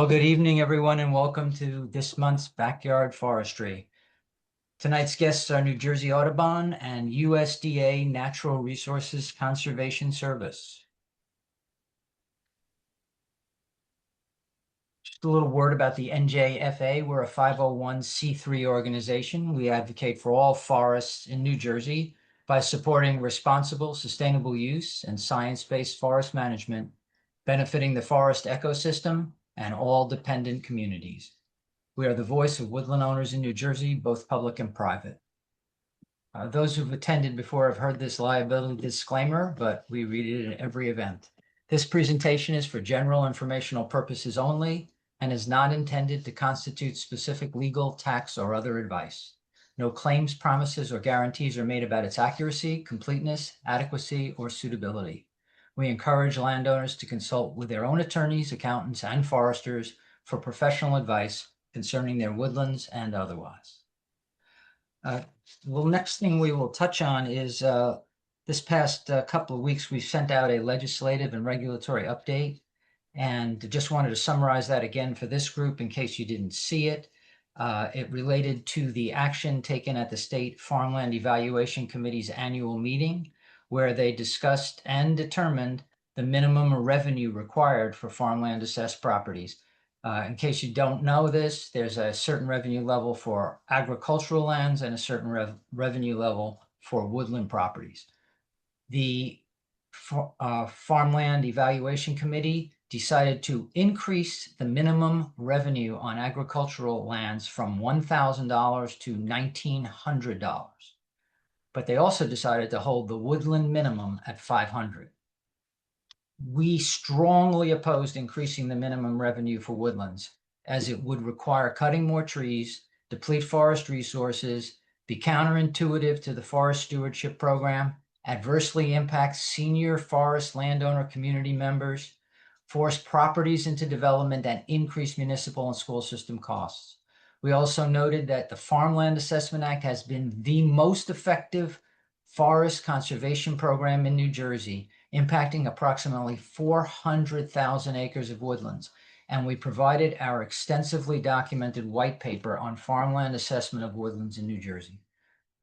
Well, good evening, everyone, and welcome to this month's Backyard Forestry. Tonight's guests are New Jersey Audubon and USDA Natural Resources Conservation Service. Just a little word about the NJFA. We're a 501c3 organization. We advocate for all forests in New Jersey by supporting responsible, sustainable use and science-based forest management, benefiting the forest ecosystem and all dependent communities. We are the voice of woodland owners in New Jersey, both public and private. Those who've attended before have heard this liability disclaimer, but we read it at every event. This presentation is for general informational purposes only and is not intended to constitute specific legal, tax, or other advice. No claims, promises, or guarantees are made about its accuracy, completeness, adequacy, or suitability. We encourage landowners to consult with their own attorneys, accountants, and foresters for professional advice concerning their woodlands and otherwise. The next thing we will touch on is this past couple of weeks, we sent out a legislative and regulatory update, and just wanted to summarize that again for this group in case you didn't see it. It related to the action taken at the State Farmland Evaluation Committee's annual meeting, where they discussed and determined the minimum revenue required for farmland assessed properties. In case you don't know this, there's a certain revenue level for agricultural lands and a certain revenue level for woodland properties. The Farmland Evaluation Committee decided to increase the minimum revenue on agricultural lands from $1,000 to $1,900. But they also decided to hold the woodland minimum at $500. We strongly opposed increasing the minimum revenue for woodlands, as it would require cutting more trees, deplete forest resources, be counterintuitive to the forest stewardship program, adversely impact senior forest landowner community members, force properties into development, and increase municipal and school system costs. We also noted that the Farmland Assessment Act has been the most effective forest conservation program in New Jersey, impacting approximately 400,000 acres of woodlands. And we provided our extensively documented white paper on farmland assessment of woodlands in New Jersey.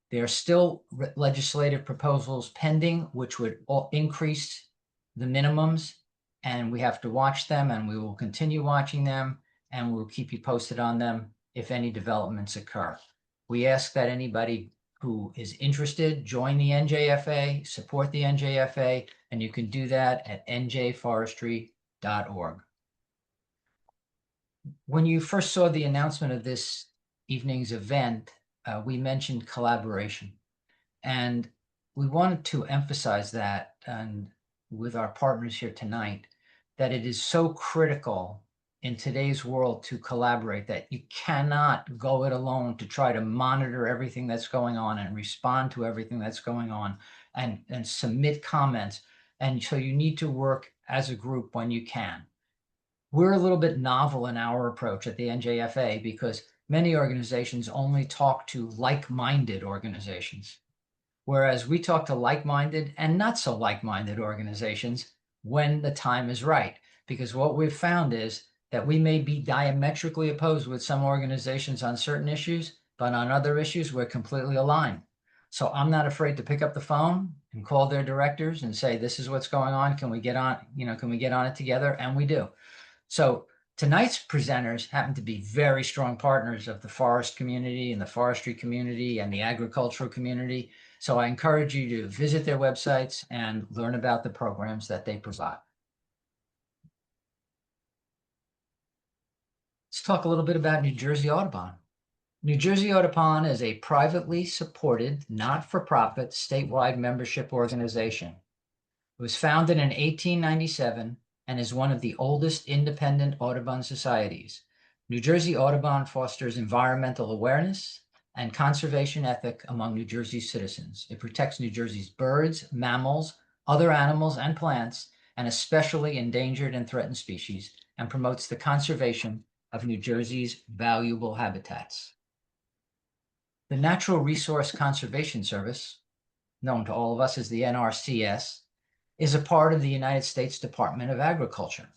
There are still legislative proposals pending, which would increase the minimums, and we have to watch them, and we will continue watching them, and we'll keep you posted on them if any developments occur. We ask that anybody who is interested join the NJFA, support the NJFA, and you can do that at njforestry.org. When you first saw the announcement of this evening's event, we mentioned collaboration, and we wanted to emphasize that, and with our partners here tonight, that it is so critical in today's world to collaborate, that you cannot go it alone to try to monitor everything that's going on and respond to everything that's going on and submit comments. And so you need to work as a group when you can. We're a little bit novel in our approach at the NJFA because many organizations only talk to like-minded organizations, whereas we talk to like-minded and not so like-minded organizations when the time is right. Because what we've found is that we may be diametrically opposed with some organizations on certain issues, but on other issues, we're completely aligned. So I'm not afraid to pick up the phone and call their directors and say, this is what's going on. Can we get on, can we get on it together? And we do. So tonight's presenters happen to be very strong partners of the forest community and the forestry community and the agricultural community. So I encourage you to visit their websites and learn about the programs that they provide. Let's talk a little bit about New Jersey Audubon. New Jersey Audubon is a privately supported, not-for-profit, statewide membership organization. It was founded in 1897 and is one of the oldest independent Audubon societies. New Jersey Audubon fosters environmental awareness and conservation ethic among New Jersey citizens. It protects New Jersey's birds, mammals, other animals, and plants, and especially endangered and threatened species, and promotes the conservation of New Jersey's valuable habitats. The Natural Resource Conservation Service, known to all of us as the NRCS, is a part of the United States Department of Agriculture.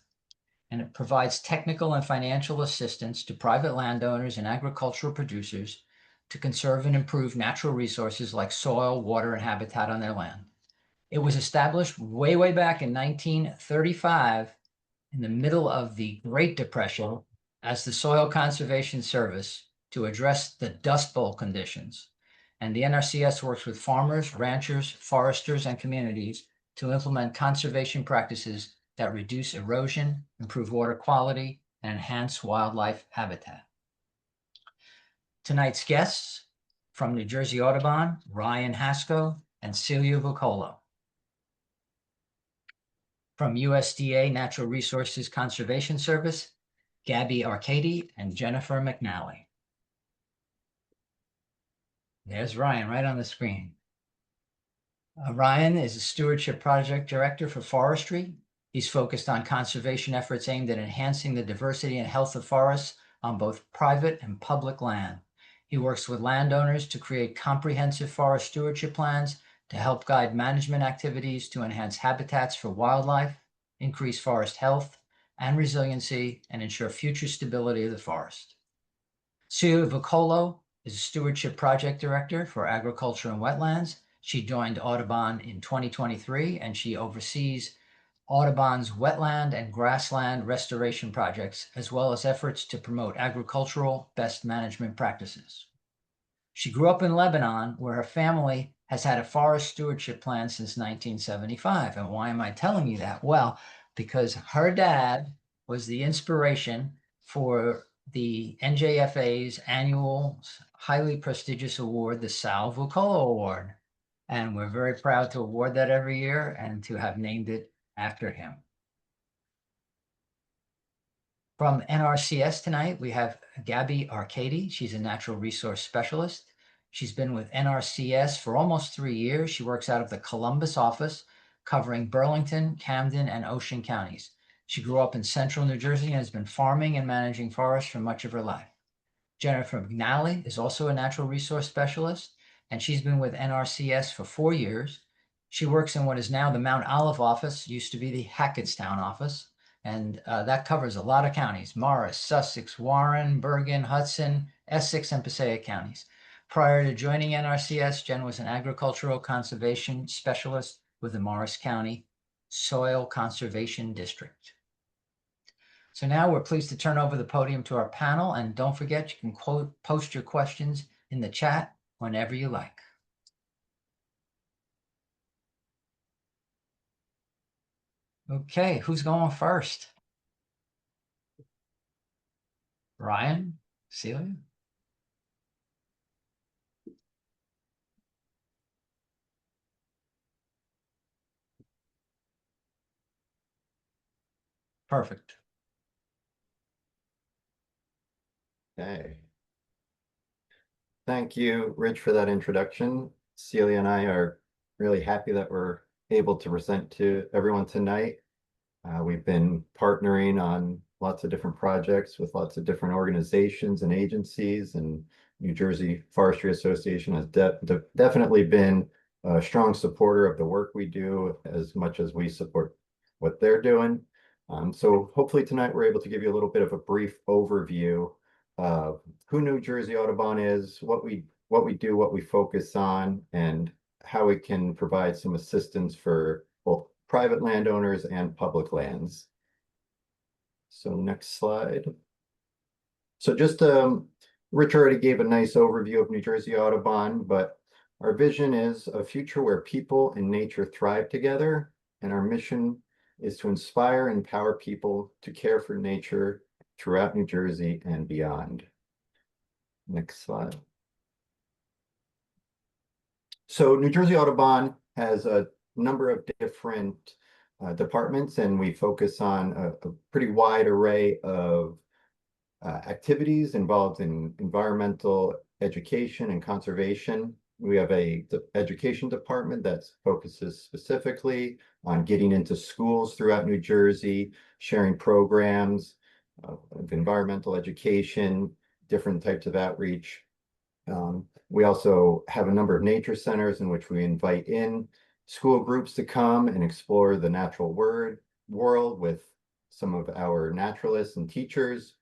and it provides technical and financial assistance to private landowners and agricultural producers to conserve and improve natural resources like soil, water, and habitat on their land. It was established way, way back in 1935 in the middle of the Great Depression as the Soil Conservation Service to address the Dust Bowl conditions. And the NRCS works with farmers, ranchers, foresters, and communities to implement conservation practices that reduce erosion, improve water quality, and enhance wildlife habitat. Tonight's guests from New Jersey Audubon, Ryan Hasko and Celia Vuocolo. From USDA Natural Resources Conservation Service, Gabi Arcadi and Jennifer McNally. There's Ryan right on the screen. Ryan is a Stewardship Project Director for Forestry. He's focused on conservation efforts aimed at enhancing the diversity and health of forests on both private and public land. He works with landowners to create comprehensive forest stewardship plans to help guide management activities to enhance habitats for wildlife, increase forest health and resiliency, and ensure future stability of the forest. Celia Vuocolo is a Stewardship Project Director for Agriculture and Wetlands. She joined Audubon in 2023, and she oversees Audubon's wetland and grassland restoration projects, as well as efforts to promote agricultural best management practices. She grew up in Lebanon, where her family has had a forest stewardship plan since 1975. And why am I telling you that? Well, because her dad was the inspiration for the NJFA's annual highly prestigious award, the Sal Vuocolo Award. And we're very proud to award that every year and to have named it after him. From NRCS tonight, we have Gabi Arcadi. She's a natural resource specialist. She's been with NRCS for almost 3 years. She works out of the Columbus office, covering Burlington, Camden, and Ocean counties. She grew up in central New Jersey and has been farming and managing forests for much of her life. Jennifer McNally is also a natural resource specialist, and she's been with NRCS for 4 years. She works in what is now the Mount Olive office, used to be the Hackettstown office, and that covers a lot of counties: Morris, Sussex, Warren, Bergen, Hudson, Essex, and Passaic counties. Prior to joining NRCS, Jen was an agricultural conservation specialist with the Morris County Soil Conservation District. So now we're pleased to turn over the podium to our panel, and don't forget, you can post your questions in the chat whenever you like. Okay, who's going first? Ryan? Celia? Perfect. Okay. Thank you, Rich, for that introduction. Celia and I are really happy that we're able to present to everyone tonight. We've been partnering on lots of different projects with lots of different organizations and agencies, and New Jersey Forestry Association has definitely been a strong supporter of the work we do as much as we support what they're doing. So hopefully tonight we're able to give you a little bit of a brief overview of who New Jersey Audubon is, what we do, what we focus on, and how we can provide some assistance for both private landowners and public lands. So next slide. So just Rich already gave a nice overview of New Jersey Audubon, but our vision is a future where people and nature thrive together, and our mission is to inspire and empower people to care for nature throughout New Jersey and beyond. Next slide. So New Jersey Audubon has a number of different departments, and we focus on a pretty wide array of activities involved in environmental education and conservation. We have a education department that focuses specifically on getting into schools throughout New Jersey, sharing programs of environmental education, different types of outreach. We also have a number of nature centers in which we invite in school groups to come and explore the natural world with some of our naturalists and teachers.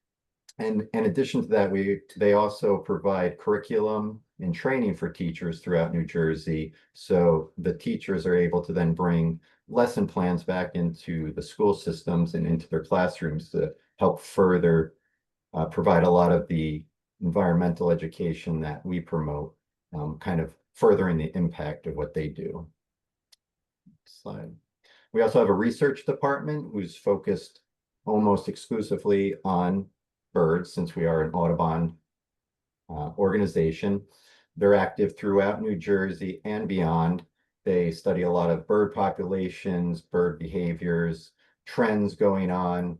And in addition to that, they also provide curriculum and training for teachers throughout New Jersey. So the teachers are able to then bring lesson plans back into the school systems and into their classrooms to help further provide a lot of the environmental education that we promote, kind of furthering the impact of what they do. Next slide. We also have a research department who's focused almost exclusively on birds, since we are an Audubon organization. They're active throughout New Jersey and beyond. They study a lot of bird populations, bird behaviors, trends going on,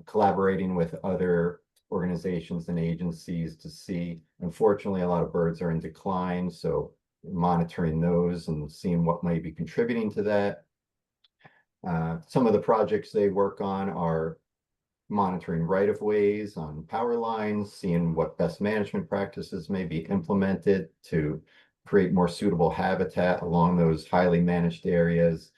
collaborating with other organizations and agencies to see. Unfortunately, a lot of birds are in decline, so monitoring those and seeing what might be contributing to that. Some of the projects they work on are monitoring right-of-ways on power lines, seeing what best management practices may be implemented to create more suitable habitat along those highly managed areas,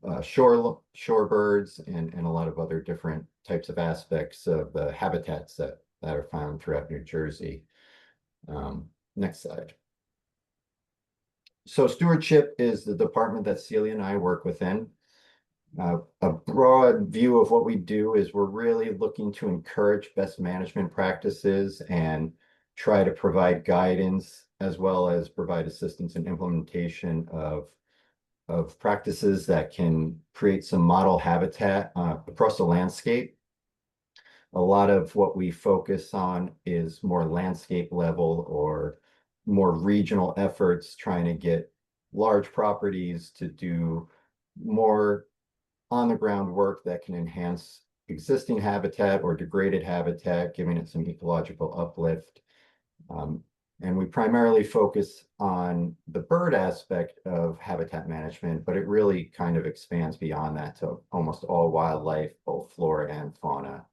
shorebirds, and a lot of other different types of aspects of the habitats that are found throughout New Jersey. Next slide. So stewardship is the department that Celia and I work within. A broad view of what we do is we're really looking to encourage best management practices and try to provide guidance, as well as provide assistance in implementation of practices that can create some model habitat across the landscape. A lot of what we focus on is more landscape level or more regional efforts, trying to get large properties to do more on-the-ground work that can enhance existing habitat or degraded habitat, giving it some ecological uplift. And we primarily focus on the bird aspect of habitat management, but it really kind of expands beyond that to almost all wildlife, both flora and fauna.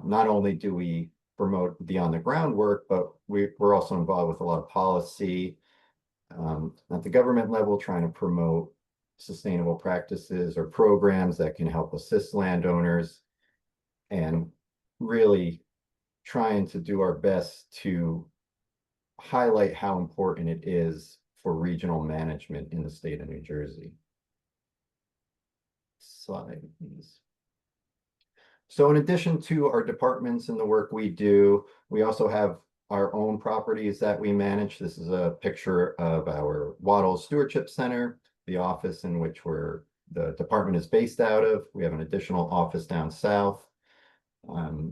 Not only do we promote the on-the-ground work, but we're also involved with a lot of policy at the government level, trying to promote sustainable practices or programs that can help assist landowners, and really trying to do our best to highlight how important it is for regional management in the state of New Jersey. Slide, please. So in addition to our departments and the work we do, we also have our own properties that we manage. This is a picture of our Waddle Stewardship Center, the office in which the department is based out of. We have an additional office down south.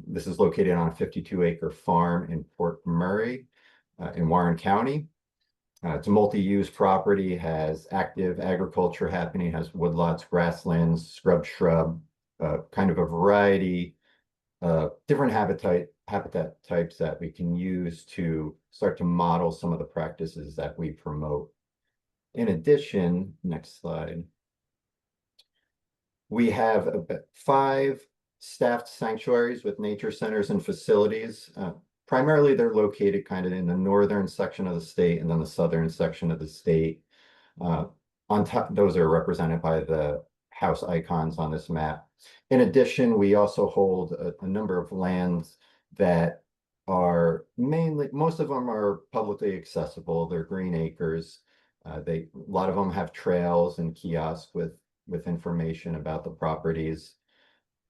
This is located on a 52-acre farm in Port Murray in Warren County. It's a multi-use property, has active agriculture happening, has woodlots, grasslands, scrub, shrub, kind of a variety of different habitat types that we can use to start to model some of the practices that we promote. In addition, next slide, we have about 5 staffed sanctuaries with nature centers and facilities. Primarily, they're located kind of in the northern section of the state and then the southern section of the state. On top, those are represented by the house icons on this map. In addition, we also hold a number of lands that are most of them are publicly accessible. They're green acres. A lot of them have trails and kiosks with information about the properties.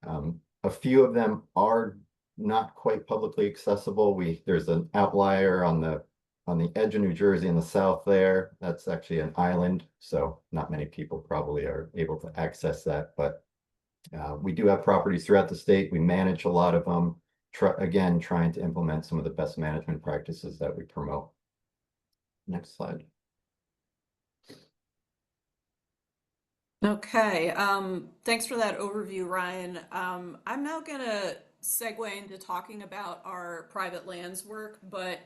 A few of them are not quite publicly accessible. There's an outlier on the edge of New Jersey in the south there. That's actually an island, so not many people probably are able to access that. But we do have properties throughout the state. We manage a lot of them. Again, trying to implement some of the best management practices that we promote. Next slide. Okay, thanks for that overview, Ryan. I'm now gonna segue into talking about our private lands work, but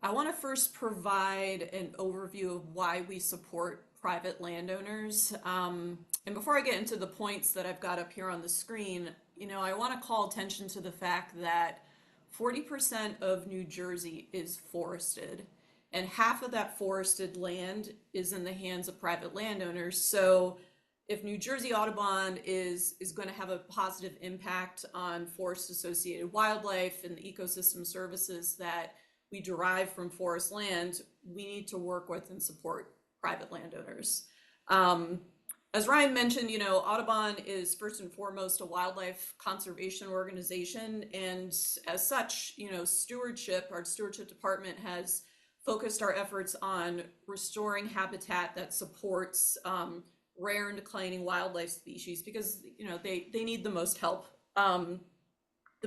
I want to first provide an overview of why we support private landowners. And before I get into the points that I've got up here on the screen, I want to call attention to the fact that 40% of New Jersey is forested, and half of that forested land is in the hands of private landowners. So if New Jersey Audubon is going to have a positive impact on forest-associated wildlife and the ecosystem services that we derive from forest land, we need to work with and support private landowners. As Ryan mentioned, Audubon is first and foremost a wildlife conservation organization, and as such, our stewardship department has focused our efforts on restoring habitat that supports rare and declining wildlife species because they need the most help. The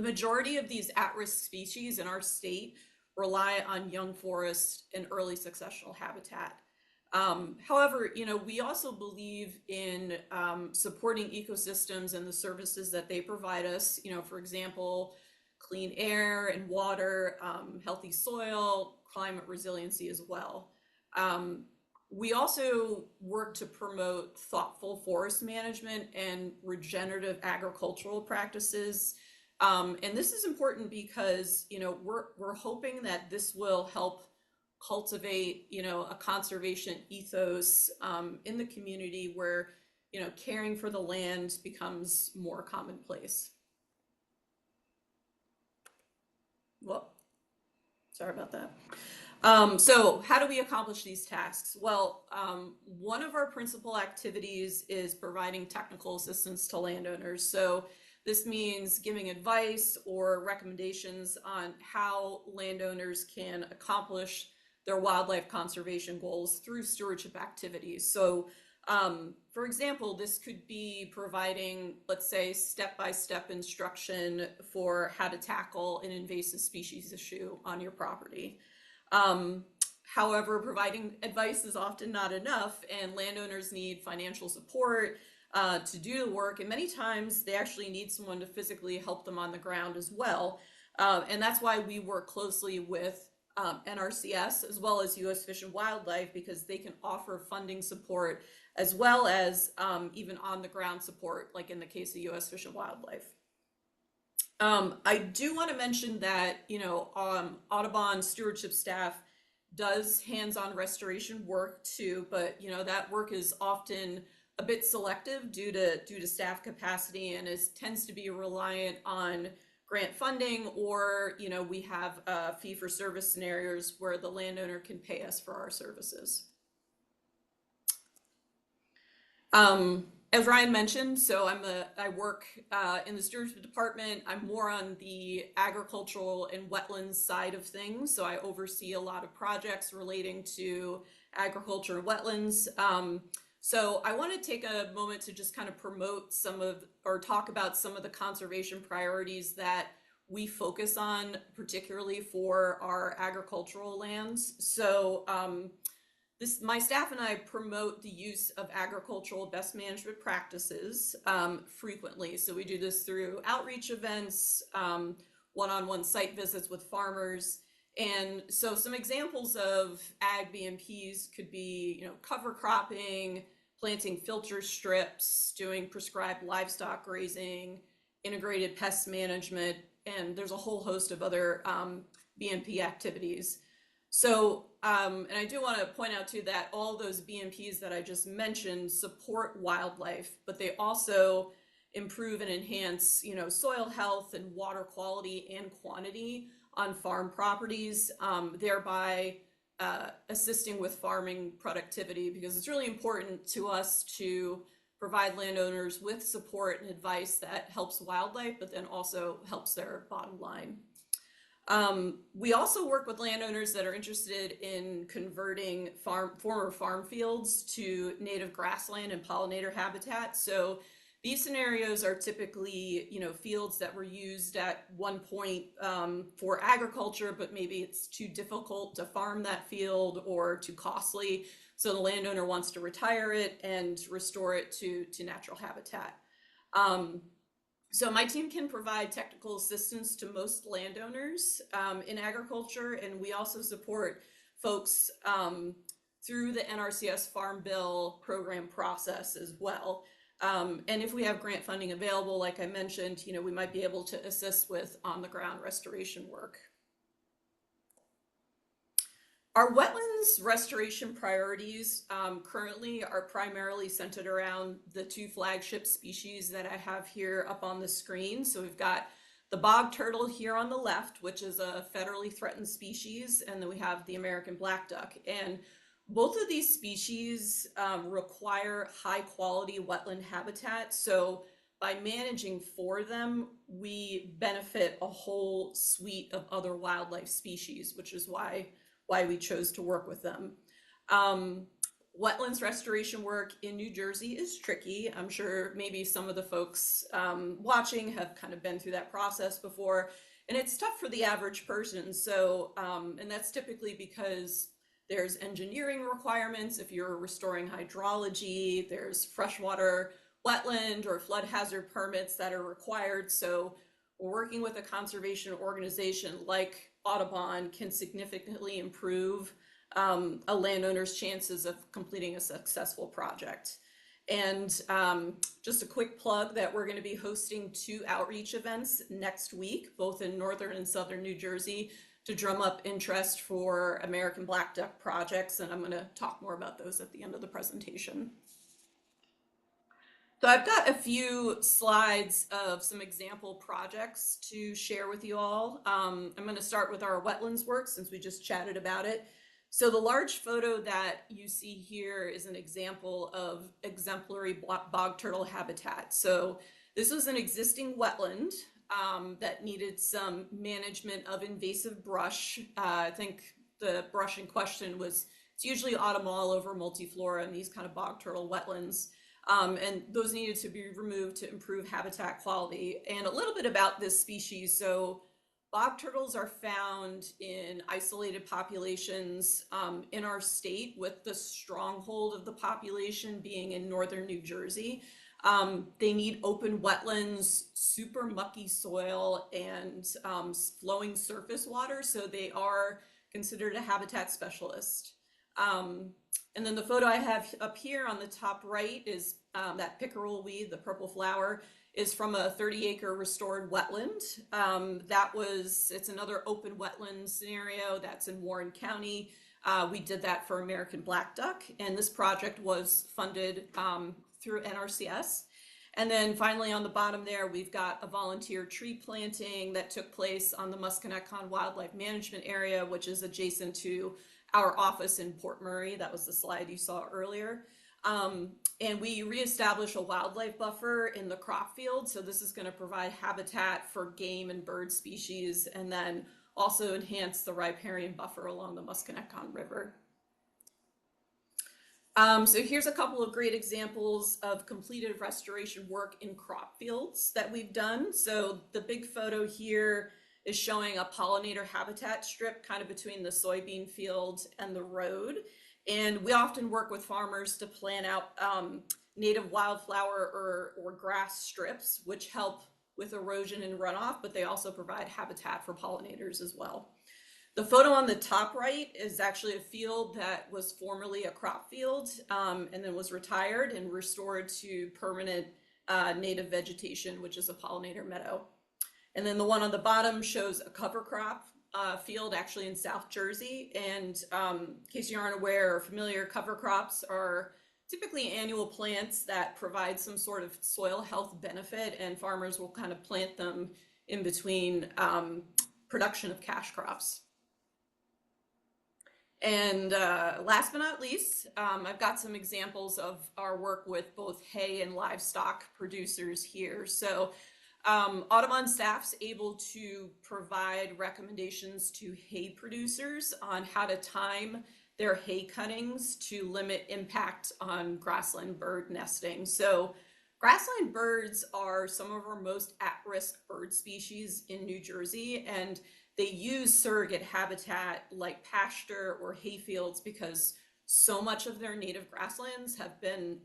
majority of these at-risk species in our state rely on young forest and early successional habitat. However, we also believe in supporting ecosystems and the services that they provide us, for example, clean air and water, healthy soil, climate resiliency as well. We also work to promote thoughtful forest management and regenerative agricultural practices. And this is important because, we're hoping that this will help cultivate, a conservation ethos in the community where, caring for the land becomes more commonplace. Well, sorry about that. So how do we accomplish these tasks? Well, one of our principal activities is providing technical assistance to landowners. So this means giving advice or recommendations on how landowners can accomplish their wildlife conservation goals through stewardship activities. So, for example, this could be providing, let's say, step-by-step instruction for how to tackle an invasive species issue on your property. However, providing advice is often not enough, and landowners need financial support to do the work, and many times they actually need someone to physically help them on the ground as well. And that's why we work closely with NRCS as well as US Fish and Wildlife, because they can offer funding support as well as even on the ground support, like in the case of US Fish and Wildlife. I do want to mention that, Audubon stewardship staff does hands-on restoration work too, but that work is often a bit selective due to staff capacity and tends to be reliant on grant funding, or we have fee-for-service scenarios where the landowner can pay us for our services. As Ryan mentioned, so I work in the stewardship department. I'm more on the agricultural and wetlands side of things. So I oversee a lot of projects relating to agriculture and wetlands. So I want to take a moment to just kind of promote talk about some of the conservation priorities that we focus on, particularly for our agricultural lands. So my staff and I promote the use of agricultural best management practices frequently. So we do this through outreach events, one-on-one site visits with farmers. And so some examples of ag BMPs could be, cover cropping, planting filter strips, doing prescribed livestock grazing, integrated pest management, and there's a whole host of other BMP activities. So, and I do want to point out too that all those BMPs that I just mentioned support wildlife, but they also improve and enhance, soil health and water quality and quantity on farm properties, thereby assisting with farming productivity, because it's really important to us to provide landowners with support and advice that helps wildlife, but then also helps their bottom line. We also work with landowners that are interested in converting former farm fields to native grassland and pollinator habitat. So these scenarios are typically, fields that were used at one point for agriculture, but maybe it's too difficult to farm that field or too costly. So the landowner wants to retire it and restore it to natural habitat. So my team can provide technical assistance to most landowners in agriculture, and we also support folks through the NRCS Farm Bill program process as well. And if we have grant funding available, like I mentioned, we might be able to assist with on-the-ground restoration work. Our wetlands restoration priorities currently are primarily centered around the two flagship species that I have here up on the screen. So we've got the bog turtle here on the left, which is a federally threatened species, and then we have the American black duck. And both of these species require high quality wetland habitat. So by managing for them, we benefit a whole suite of other wildlife species, which is why we chose to work with them. Wetlands restoration work in New Jersey is tricky. I'm sure maybe some of the folks watching have kind of been through that process before, and it's tough for the average person. So, and that's typically because there's engineering requirements. If you're restoring hydrology, there's freshwater wetland or flood hazard permits that are required. So working with a conservation organization like Audubon can significantly improve a landowner's chances of completing a successful project. And just a quick plug that we're going to be hosting 2 outreach events next week, both in northern and southern New Jersey, to drum up interest for American black duck projects. And I'm going to talk more about those at the end of the presentation. So I've got a few slides of some example projects to share with you all. I'm going to start with our wetlands work since we just chatted about it. So the large photo that you see here is an example of exemplary bog turtle habitat. So this was an existing wetland that needed some management of invasive brush. I think the brush in question was, it's usually autumn all over multiflora in these kind of bog turtle wetlands. And those needed to be removed to improve habitat quality. And a little bit about this species. So bog turtles are found in isolated populations in our state, with the stronghold of the population being in northern New Jersey. They need open wetlands, super mucky soil, and flowing surface water. So they are considered a habitat specialist. And then the photo I have up here on the top right is that pickerel weed, the purple flower, is from a 30-acre restored wetland. It's another open wetland scenario that's in Warren County. We did that for American black duck, and this project was funded through NRCS. And then finally on the bottom there, we've got a volunteer tree planting that took place on the Musconetcong Wildlife Management Area, which is adjacent to our office in Port Murray. That was the slide you saw earlier. And we reestablished a wildlife buffer in the crop field. So this is going to provide habitat for game and bird species, and then also enhance the riparian buffer along the Musconetcong River. So here's a couple of great examples of completed restoration work in crop fields that we've done. So the big photo here is showing a pollinator habitat strip kind of between the soybean field and the road. And we often work with farmers to plan out native wildflower or grass strips, which help with erosion and runoff, but they also provide habitat for pollinators as well. The photo on the top right is actually a field that was formerly a crop field and then was retired and restored to permanent native vegetation, which is a pollinator meadow. And then the one on the bottom shows a cover crop field actually in South Jersey. And in case you aren't aware or familiar, cover crops are typically annual plants that provide some sort of soil health benefit, and farmers will kind of plant them in between production of cash crops. And last but not least, I've got some examples of our work with both hay and livestock producers here. So Audubon staff's able to provide recommendations to hay producers on how to time their hay cuttings to limit impact on grassland bird nesting. So grassland birds are some of our most at-risk bird species in New Jersey, and they use surrogate habitat like pasture or hay fields because so much of their native grasslands have been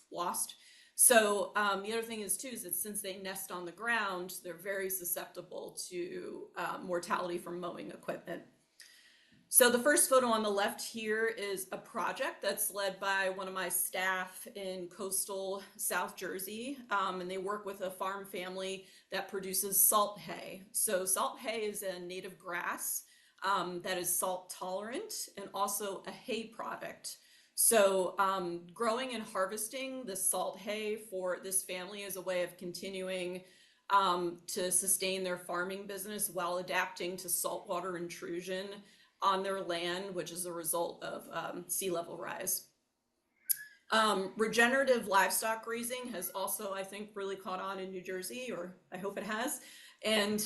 lost. So the other thing is too, is that since they nest on the ground, they're very susceptible to mortality from mowing equipment. So the first photo on the left here is a project that's led by one of my staff in coastal South Jersey, and they work with a farm family that produces salt hay. So salt hay is a native grass that is salt tolerant and also a hay product. So growing and harvesting the salt hay for this family is a way of continuing to sustain their farming business while adapting to saltwater intrusion on their land, which is a result of sea level rise. Regenerative livestock grazing has also, I think, really caught on in New Jersey, or I hope it has. And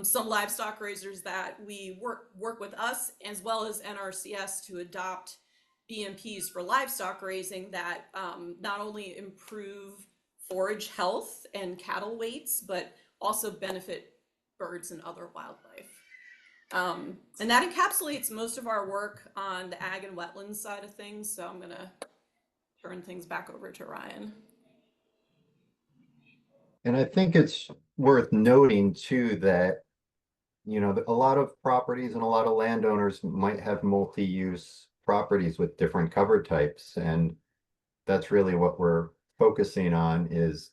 some livestock grazers that we work with us as well as NRCS to adopt BMPs for livestock grazing that not only improve forage health and cattle weights, but also benefit birds and other wildlife. And that encapsulates most of our work on the ag and wetlands side of things. So I'm gonna turn things back over to Ryan. And I think it's worth noting too that, you know, a lot of properties and a lot of landowners might have multi-use properties with different cover types. And that's really what we're focusing on, is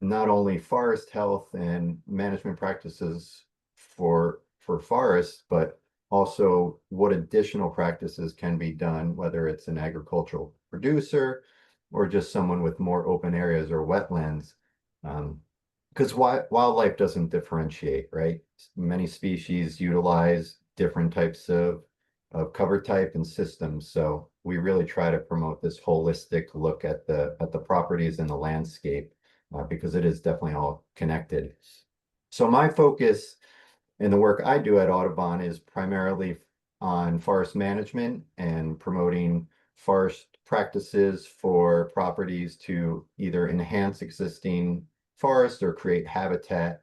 not only forest health and management practices for forests, but also what additional practices can be done, whether it's an agricultural producer or just someone with more open areas or wetlands. Because wildlife doesn't differentiate, right? Many species utilize different types of cover type and systems. So we really try to promote this holistic look at the properties and the landscape, because it is definitely all connected. So my focus in the work I do at Audubon is primarily on forest management and promoting forest practices for properties to either enhance existing forests or create habitat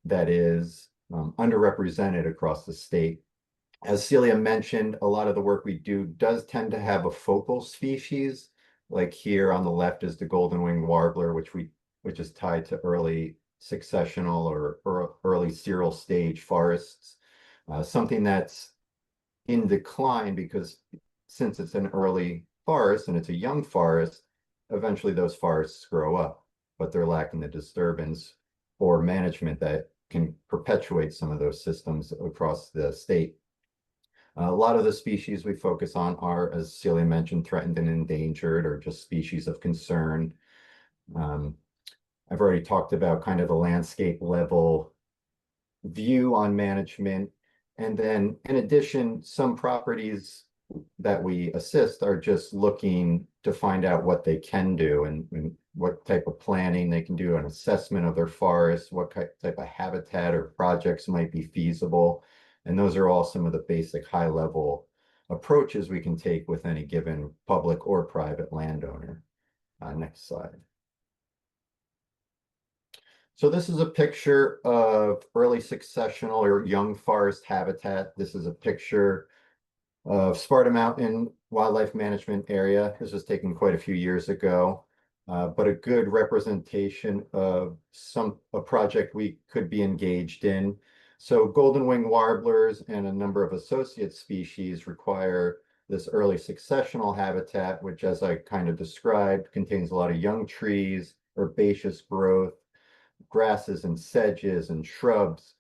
that is underrepresented across the state. As Celia mentioned, a lot of the work we do does tend to have a focal species. Like here on the left is the golden-winged warbler, which is tied to early successional or early cereal stage forests. Something that's in decline because since it's an early forest and it's a young forest, eventually those forests grow up, but they're lacking the disturbance or management that can perpetuate some of those systems across the state. A lot of the species we focus on are, as Celia mentioned, threatened and endangered, or just species of concern. I've already talked about kind of the landscape level view on management. And then in addition, some properties that we assist are just looking to find out what they can do and what type of planning they can do, an assessment of their forests, what type of habitat or projects might be feasible. And those are all some of the basic high-level approaches we can take with any given public or private landowner. Next slide. So this is a picture of early successional or young forest habitat. This is a picture of Sparta Mountain Wildlife Management Area. This was taken quite a few years ago, but a good representation of a project we could be engaged in. So golden-winged warblers and a number of associate species require this early successional habitat, which, as I kind of described, contains a lot of young trees, herbaceous growth, grasses and sedges and shrubs,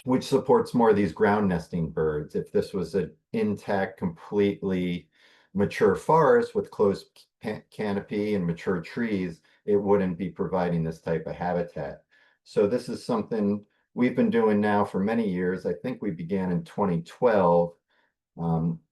which supports more of these ground nesting birds. If this was an intact, completely mature forest with closed canopy and mature trees, it wouldn't be providing this type of habitat. So this is something we've been doing now for many years. I think we began in 2012.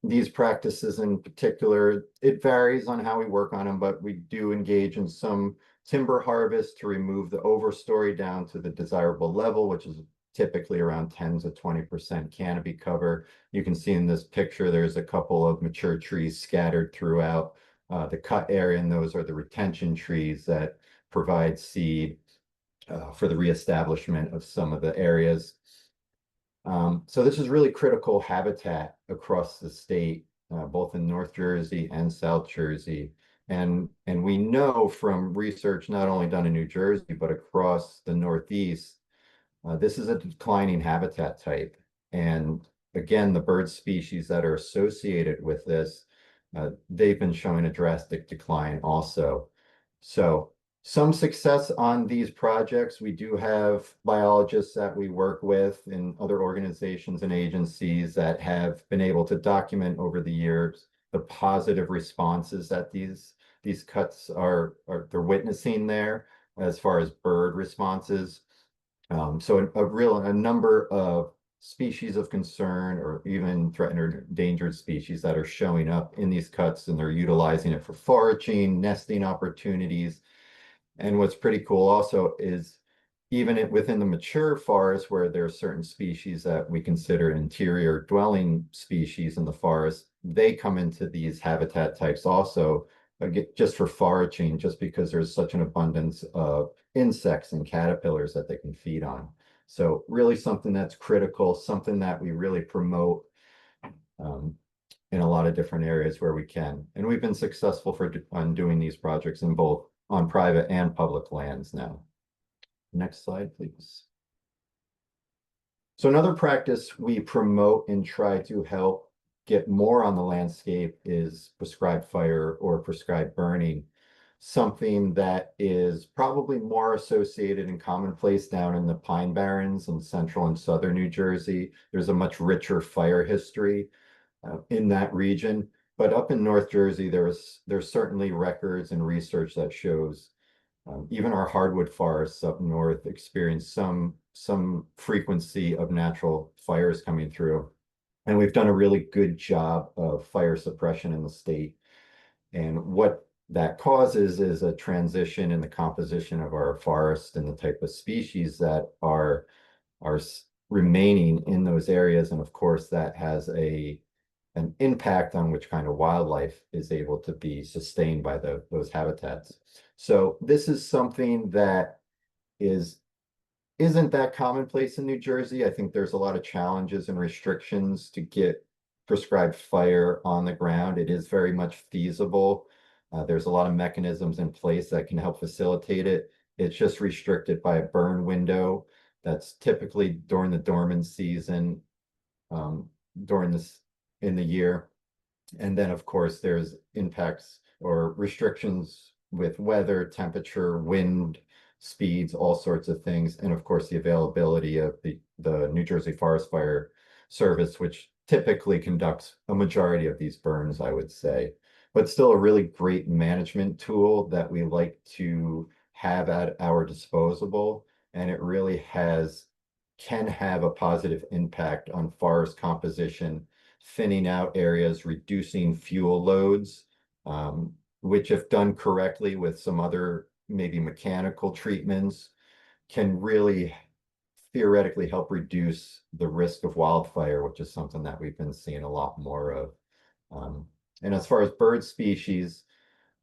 These practices in particular, it varies on how we work on them, but we do engage in some timber harvest to remove the overstory down to the desirable level, which is typically around 10 to 20% canopy cover. You can see in this picture, there's a couple of mature trees scattered throughout the cut area, and those are the retention trees that provide seed for the reestablishment of some of the areas. So this is really critical habitat across the state, both in North Jersey and South Jersey. And we know from research not only done in New Jersey, but across the Northeast, this is a declining habitat type. And again, the bird species that are associated with this, they've been showing a drastic decline also. So some success on these projects. We do have biologists that we work with in other organizations and agencies that have been able to document over the years the positive responses that these cuts are they're witnessing there as far as bird responses. So a number of species of concern or even threatened or endangered species that are showing up in these cuts, and they're utilizing it for foraging, nesting opportunities. And what's pretty cool also is even within the mature forest where there are certain species that we consider interior dwelling species in the forest, they come into these habitat types also, just for foraging, just because there's such an abundance of insects and caterpillars that they can feed on. So really something that's critical, something that we really promote in a lot of different areas where we can. And we've been successful on doing these projects in both on private and public lands now. Next slide, please. So another practice we promote and try to help get more on the landscape is prescribed fire or prescribed burning, something that is probably more associated and commonplace down in the Pine Barrens in central and southern New Jersey. There's a much richer fire history in that region. But up in North Jersey, there's certainly records and research that shows even our hardwood forests up north experience some frequency of natural fires coming through. And we've done a really good job of fire suppression in the state. And what that causes is a transition in the composition of our forest and the type of species that are remaining in those areas. And of course, that has an impact on which kind of wildlife is able to be sustained by those habitats. So this is something that isn't that commonplace in New Jersey. I think there's a lot of challenges and restrictions to get prescribed fire on the ground. It is very much feasible. There's a lot of mechanisms in place that can help facilitate it. It's just restricted by a burn window that's typically during the dormant season, in the year. And then, of course, there's impacts or restrictions with weather, temperature, wind, speeds, all sorts of things. And of course, the availability of the New Jersey Forest Fire Service, which typically conducts a majority of these burns, I would say. But still a really great management tool that we like to have at our disposal. And it really can have a positive impact on forest composition, thinning out areas, reducing fuel loads, which if done correctly with some other maybe mechanical treatments, can really theoretically help reduce the risk of wildfire, which is something that we've been seeing a lot more of. And as far as bird species,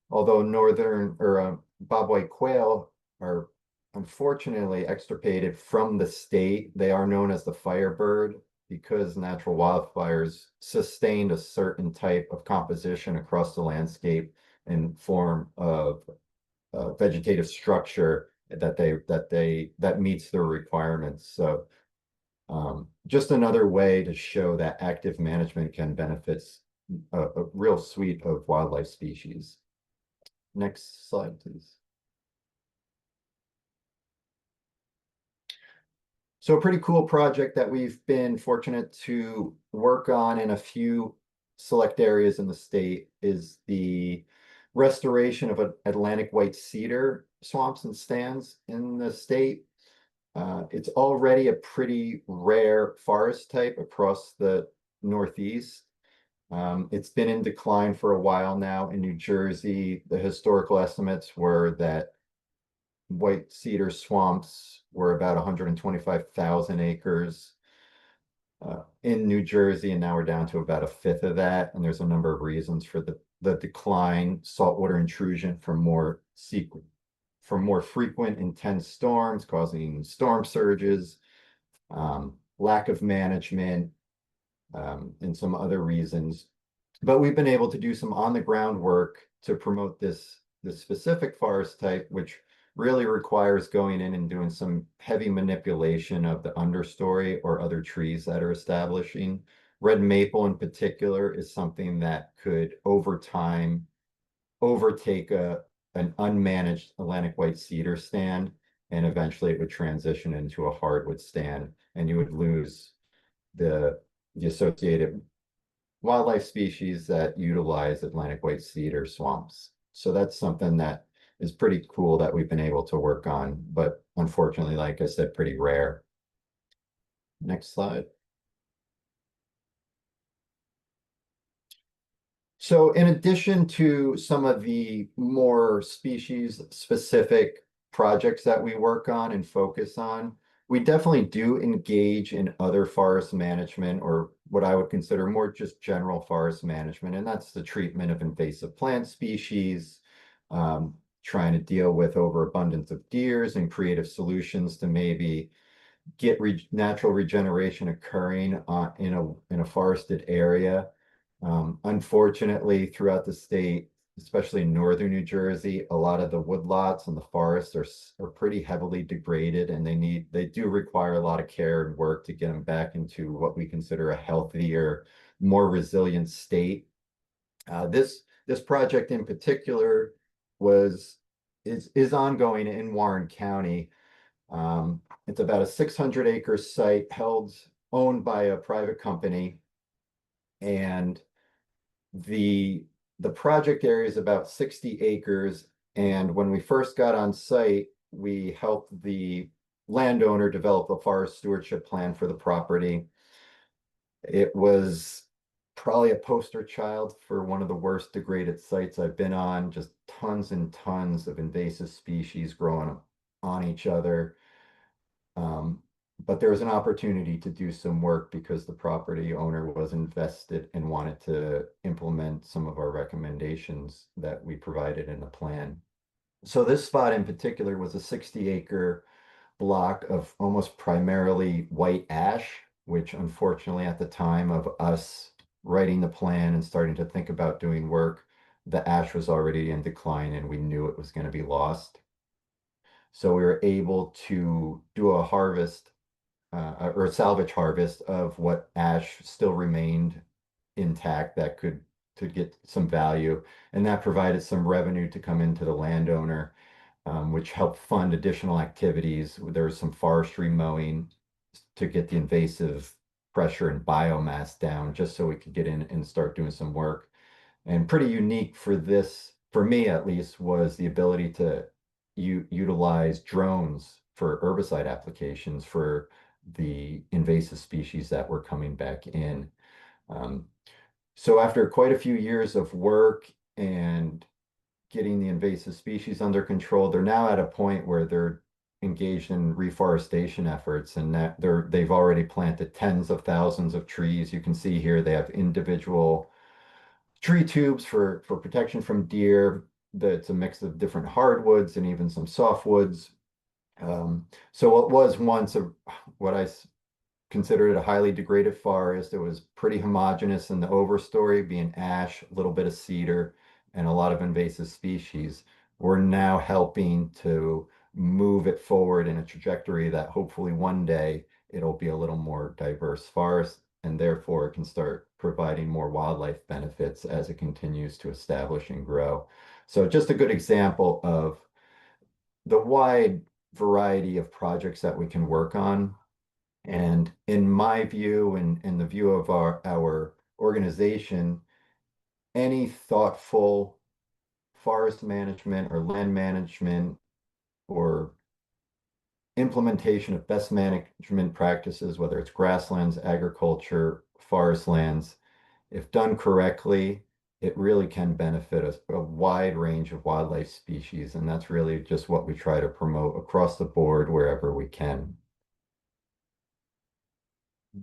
although northern or bobwhite quail are unfortunately extirpated from the state, they are known as the firebird because natural wildfires sustained a certain type of composition across the landscape in form of vegetative structure that meets their requirements. So just another way to show that active management can benefit a real suite of wildlife species. Next slide, please. So a pretty cool project that we've been fortunate to work on in a few select areas in the state is the restoration of Atlantic white cedar swamps and stands in the state. It's already a pretty rare forest type across the Northeast. It's been in decline for a while now in New Jersey. The historical estimates were that white cedar swamps were about 125,000 acres in New Jersey, and now we're down to about a fifth of that. And there's a number of reasons for the decline: saltwater intrusion from more frequent intense storms causing storm surges, lack of management, and some other reasons. But we've been able to do some on the ground work to promote this specific forest type, which really requires going in and doing some heavy manipulation of the understory or other trees that are establishing. Red maple in particular is something that could over time overtake a an unmanaged Atlantic white cedar stand, and eventually it would transition into a hardwood stand, and you would lose the associated wildlife species that utilize Atlantic white cedar swamps. So that's something that is pretty cool that we've been able to work on, but unfortunately, like I said, pretty rare. Next slide. So in addition to some of the more species specific projects that we work on and focus on, we definitely do engage in other forest management, or what I would consider more just general forest management. And that's the treatment of invasive plant species, trying to deal with overabundance of deers and creative solutions to maybe get natural regeneration occurring in a forested area. Unfortunately, throughout the state, especially in northern New Jersey, a lot of the woodlots and the forests are pretty heavily degraded, and they do require a lot of care and work to get them back into what we consider a healthier, more resilient state. This project in particular is ongoing in Warren County. It's about a 600-acre site owned by a private company, and the project area is about 60 acres. And when we first got on site, we helped the landowner develop a forest stewardship plan for the property. It was probably a poster child for one of the worst degraded sites I've been on, just tons and tons of invasive species growing on each other. But there was an opportunity to do some work because the property owner was invested and wanted to implement some of our recommendations that we provided in the plan. So this spot in particular was a 60-acre block of almost primarily white ash, which unfortunately at the time of us writing the plan and starting to think about doing work, the ash was already in decline and we knew it was going to be lost. So we were able to do a harvest or a salvage harvest of what ash still remained intact that could get some value, and that provided some revenue to come into the landowner, which helped fund additional activities. There was some forestry mowing to get the invasive pressure and biomass down, just so we could get in and start doing some work. And pretty unique for this, for me at least, was the ability to utilize drones for herbicide applications for the invasive species that were coming back in. So after quite a few years of work and getting the invasive species under control, they're now at a point where they're engaged in reforestation efforts, and that they've already planted tens of thousands of trees. You can see here they have individual tree tubes for protection from deer. That's a mix of different hardwoods and even some softwoods. So it was once what I considered a highly degraded forest. It was pretty homogeneous in the overstory, being ash, a little bit of cedar, and a lot of invasive species. We're now helping to move it forward in a trajectory that hopefully one day it'll be a little more diverse forest, and therefore it can start providing more wildlife benefits as it continues to establish and grow. So just a good example of the wide variety of projects that we can work on. And in my view, and in the view of our organization, any thoughtful forest management or land management or implementation of best management practices, whether it's grasslands, agriculture, forest lands, if done correctly, it really can benefit a wide range of wildlife species. And that's really just what we try to promote across the board wherever we can.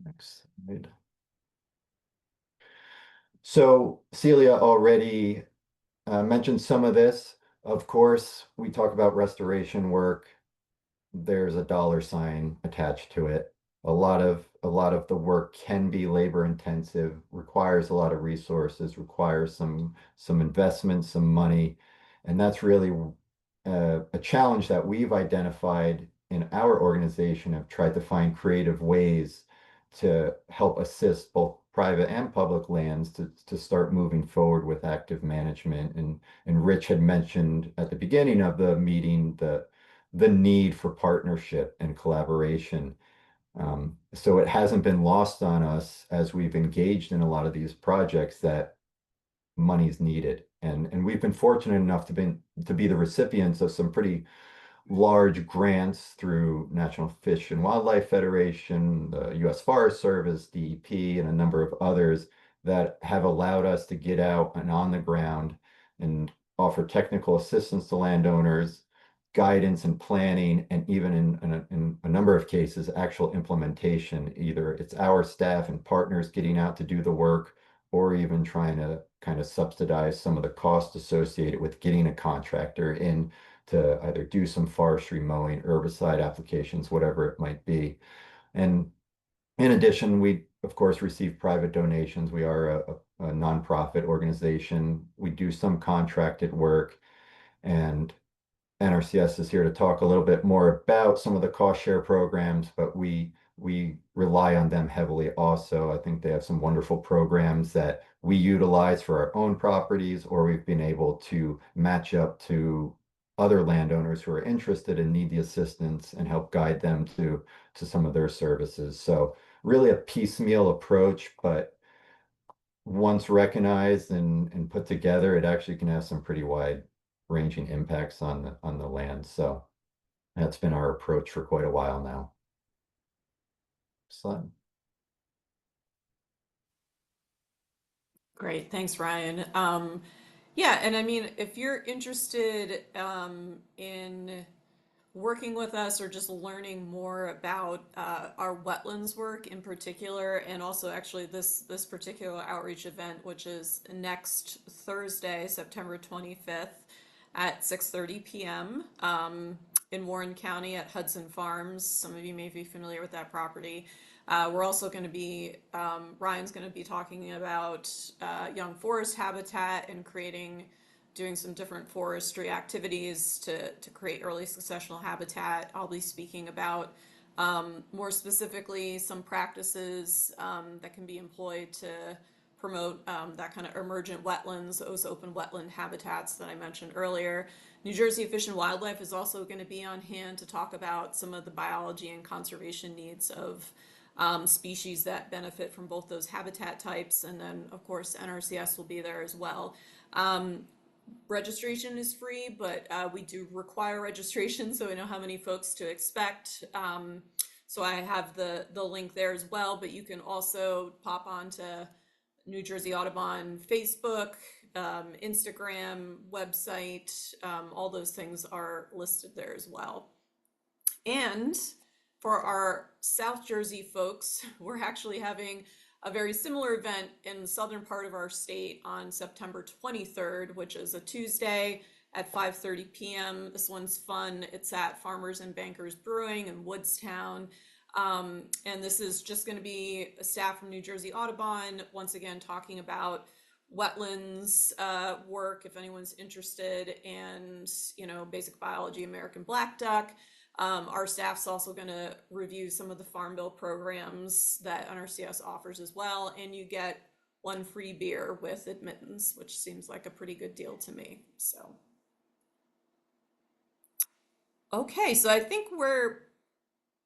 Next slide. So Celia already mentioned some of this. Of course, we talk about restoration work. There's a dollar sign attached to it. A lot of the work can be labor intensive, requires a lot of resources, requires some investment, some money, and that's really a challenge that we've identified in our organization. Have tried to find creative ways to help assist both private and public lands to start moving forward with active management. And Rich had mentioned at the beginning of the meeting the need for partnership and collaboration. So it hasn't been lost on us as we've engaged in a lot of these projects that money's needed. And we've been fortunate enough to be the recipients of some pretty large grants through National Fish and Wildlife Federation, the U.S. Forest Service, DEP, and a number of others that have allowed us to get out and on the ground and offer technical assistance to landowners, guidance and planning, and even in a number of cases, actual implementation. Either it's our staff and partners getting out to do the work, or even trying to kind of subsidize some of the costs associated with getting a contractor in to either do some forestry mowing, herbicide applications, whatever it might be. And in addition, we of course receive private donations. We are a nonprofit organization. We do some contracted work, and NRCS is here to talk a little bit more about some of the cost share programs, but we rely on them heavily also. I think they have some wonderful programs that we utilize for our own properties, or we've been able to match up to other landowners who are interested and need the assistance and help guide them to some of their services. So really a piecemeal approach, but once recognized and put together, it actually can have some pretty wide ranging impacts on the land. So that's been our approach for quite a while now. Slide. Great, thanks, Ryan. Yeah, and I mean, if you're interested in working with us or just learning more about our wetlands work in particular, and also actually this particular outreach event, which is next Thursday, September 25th at 6:30 p.m. In Warren County at Hudson Farms. Some of you may be familiar with that property. We're also going to be, Ryan's going to be talking about young forest habitat and doing some different forestry activities to create early successional habitat. I'll be speaking about more specifically some practices that can be employed to promote that kind of emergent wetlands, those open wetland habitats that I mentioned earlier. New Jersey Fish and Wildlife is also going to be on hand to talk about some of the biology and conservation needs of species that benefit from both those habitat types. And then, of course, NRCS will be there as well. Registration is free, but we do require registration, so we know how many folks to expect. So I have the link there as well, but you can also pop onto New Jersey Audubon Facebook, Instagram, website. All those things are listed there as well. And for our South Jersey folks, we're actually having a very similar event in the southern part of our state on September 23rd, which is a Tuesday at 5:30 p.m. This one's fun. It's at Farmers and Bankers Brewing in Woodstown. And this is just going to be a staff from New Jersey Audubon, once again, talking about wetlands work, if anyone's interested, and, basic biology, American black duck. Our staff's also going to review some of the Farm Bill programs that NRCS offers as well, and you get one free beer with admittance, which seems like a pretty good deal to me. So, okay, so I think we're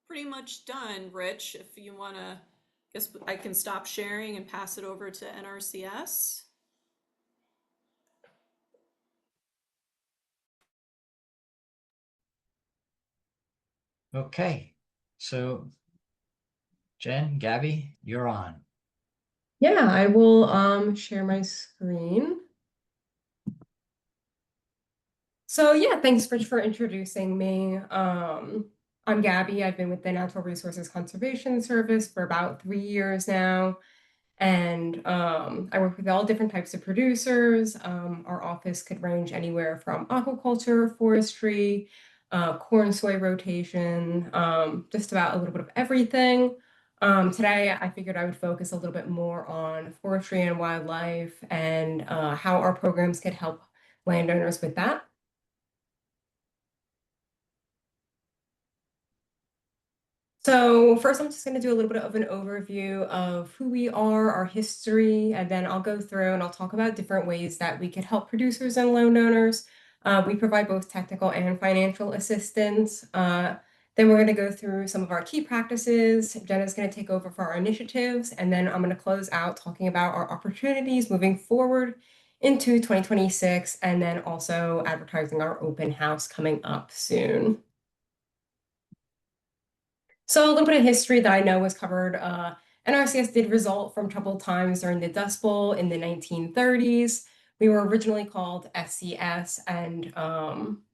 pretty much done, Rich. If you want to, I guess I can stop sharing and pass it over to NRCS. Okay, so Jen, Gabi, you're on. Yeah, I will share my screen. So yeah, thanks Rich for introducing me. I'm Gabi. I've been with the Natural Resources Conservation Service for about 3 years now. And I work with all different types of producers. Our office could range anywhere from aquaculture, forestry, corn, soy rotation, just about a little bit of everything. Today, I figured I would focus a little bit more on forestry and wildlife and how our programs could help landowners with that. So first, I'm just going to do a little bit of an overview of who we are, our history, and then I'll go through and I'll talk about different ways that we could help producers and loan owners. We provide both technical and financial assistance. Then we're going to go through some of our key practices. Jenna's going to take over for our initiatives, and then I'm going to close out talking about our opportunities moving forward into 2026, and then also advertising our open house coming up soon. So a little bit of history that I know was covered. NRCS did result from troubled times during the Dust Bowl in the 1930s. We were originally called SCS, and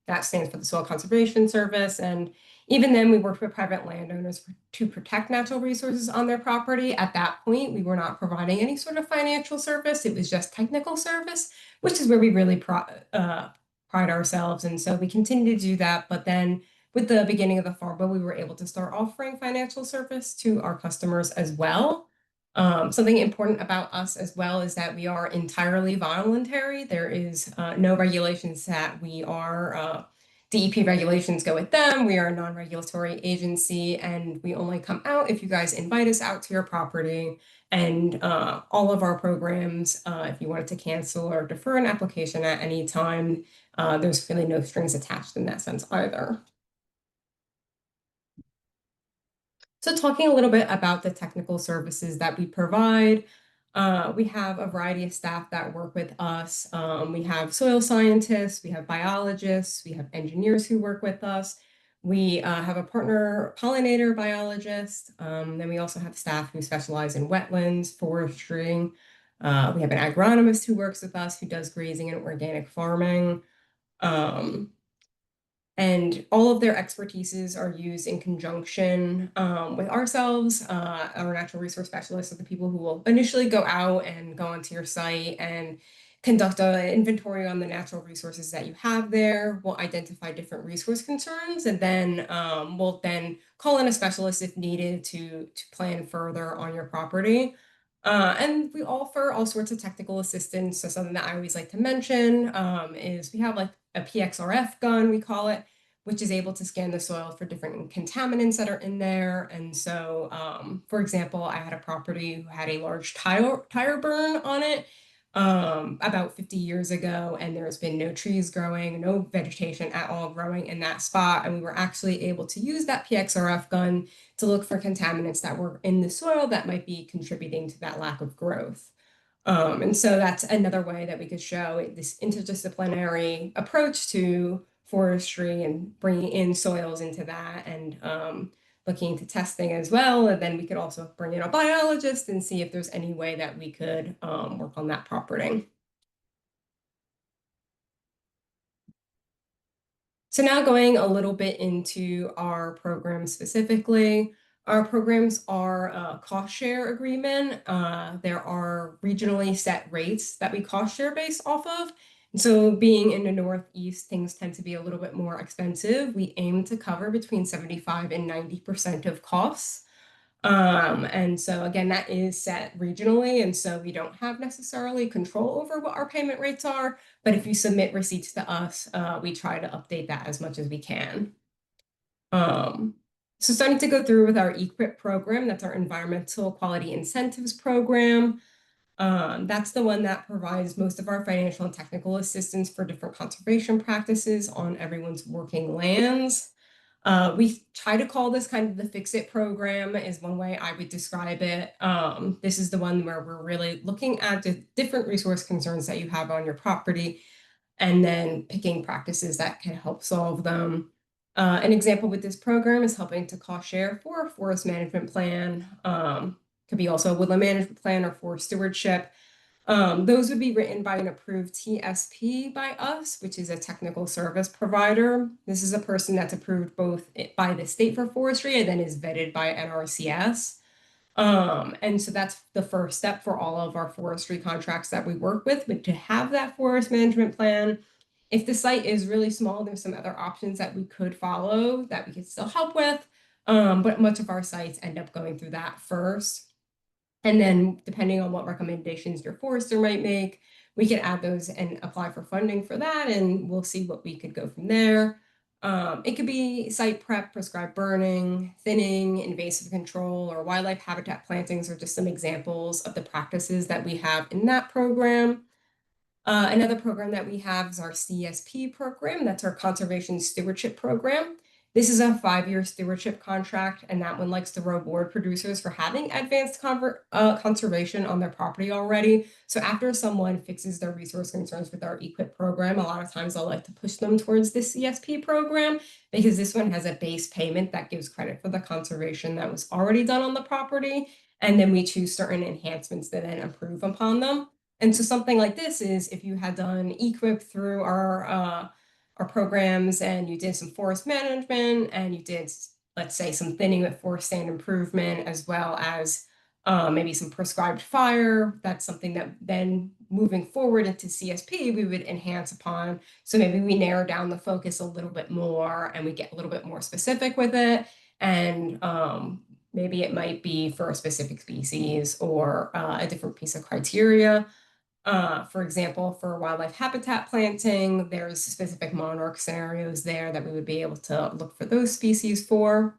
that stands for the Soil Conservation Service. And even then, we worked with private landowners to protect natural resources on their property. At that point, we were not providing any sort of financial service. It was just technical service, which is where we really pride ourselves. And so we continue to do that. But then with the beginning of the Farm Bill, we were able to start offering financial service to our customers as well. Something important about us as well is that we are entirely voluntary. There is no regulations that we are, DEP regulations go with them. We are a non-regulatory agency, and we only come out if you guys invite us out to your property. And all of our programs, if you wanted to cancel or defer an application at any time, there's really no strings attached in that sense either. So talking a little bit about the technical services that we provide, we have a variety of staff that work with us. We have soil scientists, we have biologists, we have engineers who work with us. We have a partner pollinator biologist. Then we also have staff who specialize in wetlands, forestry. We have an agronomist who works with us who does grazing and organic farming. And all of their expertises are used in conjunction with ourselves. Our natural resource specialists are the people who will initially go out and go onto your site and conduct an inventory on the natural resources that you have there. We'll identify different resource concerns, and then we'll then call in a specialist if needed to plan further on your property. And we offer all sorts of technical assistance. So something that I always like to mention is we have like a PXRF gun, we call it, which is able to scan the soil for different contaminants that are in there. And so, for example, I had a property who had a large tire burn on it about 50 years ago, and there's been no trees growing, no vegetation at all growing in that spot. And we were actually able to use that PXRF gun to look for contaminants that were in the soil that might be contributing to that lack of growth. And so that's another way that we could show this interdisciplinary approach to forestry and bringing in soils into that, and looking into testing as well. And then we could also bring in a biologist and see if there's any way that we could work on that property. So now going a little bit into our program specifically. Our programs are a cost share agreement. There are regionally set rates that we cost share based off of. And so being in the Northeast, things tend to be a little bit more expensive. We aim to cover between 75 and 90% of costs. And so again, that is set regionally. And so we don't have necessarily control over what our payment rates are. But if you submit receipts to us, we try to update that as much as we can. So starting to go through with our EQIP program, that's our Environmental Quality Incentives Program. That's the one that provides most of our financial and technical assistance for different conservation practices on everyone's working lands. We try to call this kind of the fix-it program is one way I would describe it. This is the one where we're really looking at the different resource concerns that you have on your property and then picking practices that can help solve them. An example with this program is helping to cost share for a forest management plan. Could be also a woodland management plan or forest stewardship. Those would be written by an approved TSP by us, which is a technical service provider. This is a person that's approved both by the state for forestry and then is vetted by NRCS. And so that's the first step for all of our forestry contracts that we work with, but to have that forest management plan. If the site is really small, there's some other options that we could follow that we could still help with. But much of our sites end up going through that first. And then depending on what recommendations your forester might make, we can add those and apply for funding for that. And we'll see what we could go from there. It could be site prep, prescribed burning, thinning, invasive control, or wildlife habitat plantings are just some examples of the practices that we have in that program. Another program that we have is our CSP program. That's our Conservation Stewardship Program. This is a 5-year stewardship contract, and that one likes to reward producers for having advanced conservation on their property already. So after someone fixes their resource concerns with our EQIP program, a lot of times I'll like to push them towards the CSP program because this one has a base payment that gives credit for the conservation that was already done on the property. And then we choose certain enhancements to then improve upon them. And so something like this is if you had done EQIP through our programs and you did some forest management and you did, let's say, some thinning with forest stand improvement, as well as maybe some prescribed fire, that's something that then moving forward into CSP, we would enhance upon. So maybe we narrow down the focus a little bit more and we get a little bit more specific with it. And maybe it might be for a specific species or a different piece of criteria. For example, for wildlife habitat planting, there's specific monarch scenarios there that we would be able to look for those species for.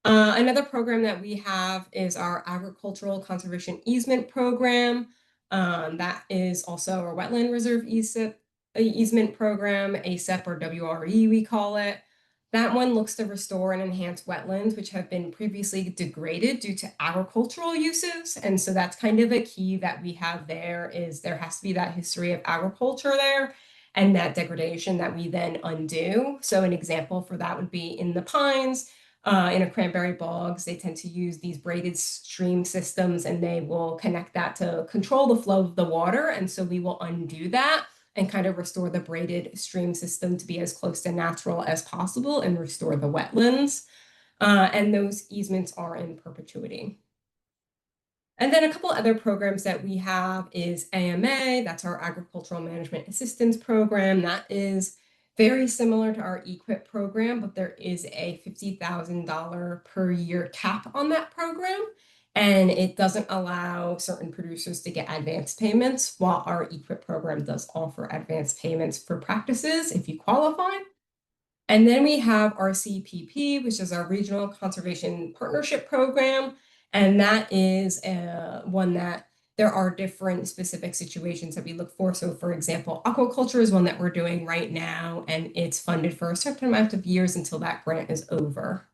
Another program that we have is our Agricultural Conservation Easement Program. That is also our Wetland Reserve Easement Program, ASEP or WRE we call it. That one looks to restore and enhance wetlands, which have been previously degraded due to agricultural uses. And so that's kind of a key that we have there is there has to be that history of agriculture there and that degradation that we then undo. So an example for that would be in the pines, in a cranberry bogs, they tend to use these braided stream systems and they will connect that to control the flow of the water. And so we will undo that and kind of restore the braided stream system to be as close to natural as possible and restore the wetlands. And those easements are in perpetuity. And then a couple other programs that we have is AMA, that's our Agricultural Management Assistance Program. That is very similar to our EQIP program, but there is a $50,000 per year cap on that program. And it doesn't allow certain producers to get advanced payments, while our EQIP program does offer advanced payments for practices if you qualify. And then we have our CPP, which is our Regional Conservation Partnership Program. And that is one that there are different specific situations that we look for. So for example, aquaculture is one that we're doing right now, and it's funded for a certain amount of years until that grant is over.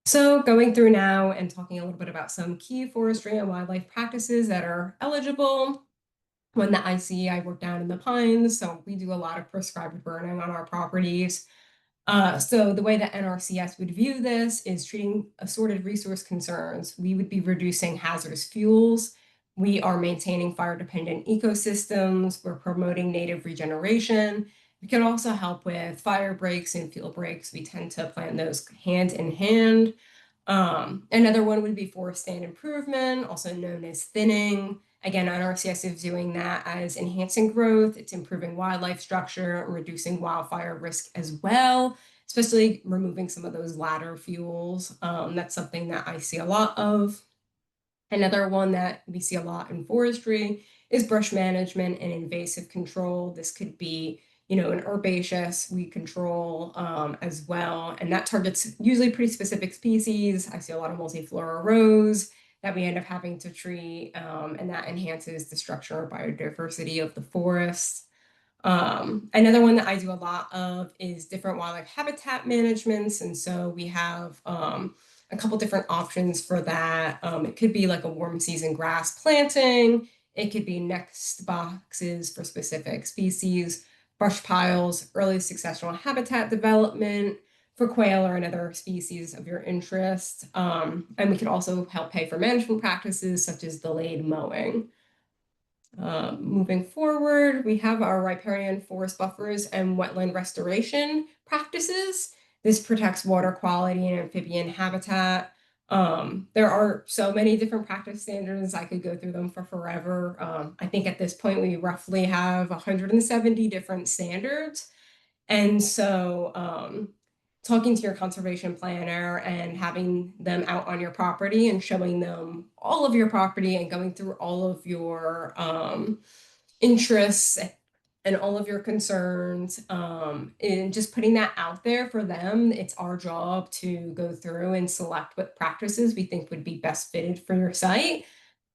So going through now and talking a little bit about some key forestry and wildlife practices that are eligible. One that I see, I work down in the pines, so we do a lot of prescribed burning on our properties. So the way that NRCS would view this is treating assorted resource concerns. We would be reducing hazardous fuels. We are maintaining fire-dependent ecosystems. We're promoting native regeneration. We can also help with fire breaks and fuel breaks. We tend to plan those hand in hand. Another one would be forest stand improvement, also known as thinning. Again, NRCS is doing that as enhancing growth. It's improving wildlife structure, reducing wildfire risk as well, especially removing some of those ladder fuels. That's something that I see a lot of. Another one that we see a lot in forestry is brush management and invasive control. This could be, an herbaceous weed control as well. And that targets usually pretty specific species. I see a lot of multiflora rose that we end up having to treat, and that enhances the structure and biodiversity of the forest. Another one that I do a lot of is different wildlife habitat managements. And so we have a couple different options for that. It could be like a warm season grass planting. It could be next boxes for specific species, brush piles, early successional habitat development for quail or another species of your interest. And we can also help pay for management practices such as delayed mowing. Moving forward, we have our riparian forest buffers and wetland restoration practices. This protects water quality and amphibian habitat. There are so many different practice standards. I could go through them for forever. I think at this point, we roughly have 170 different standards. And so talking to your conservation planner and having them out on your property and showing them all of your property and going through all of your interests and all of your concerns, and just putting that out there for them. It's our job to go through and select what practices we think would be best fitted for your site.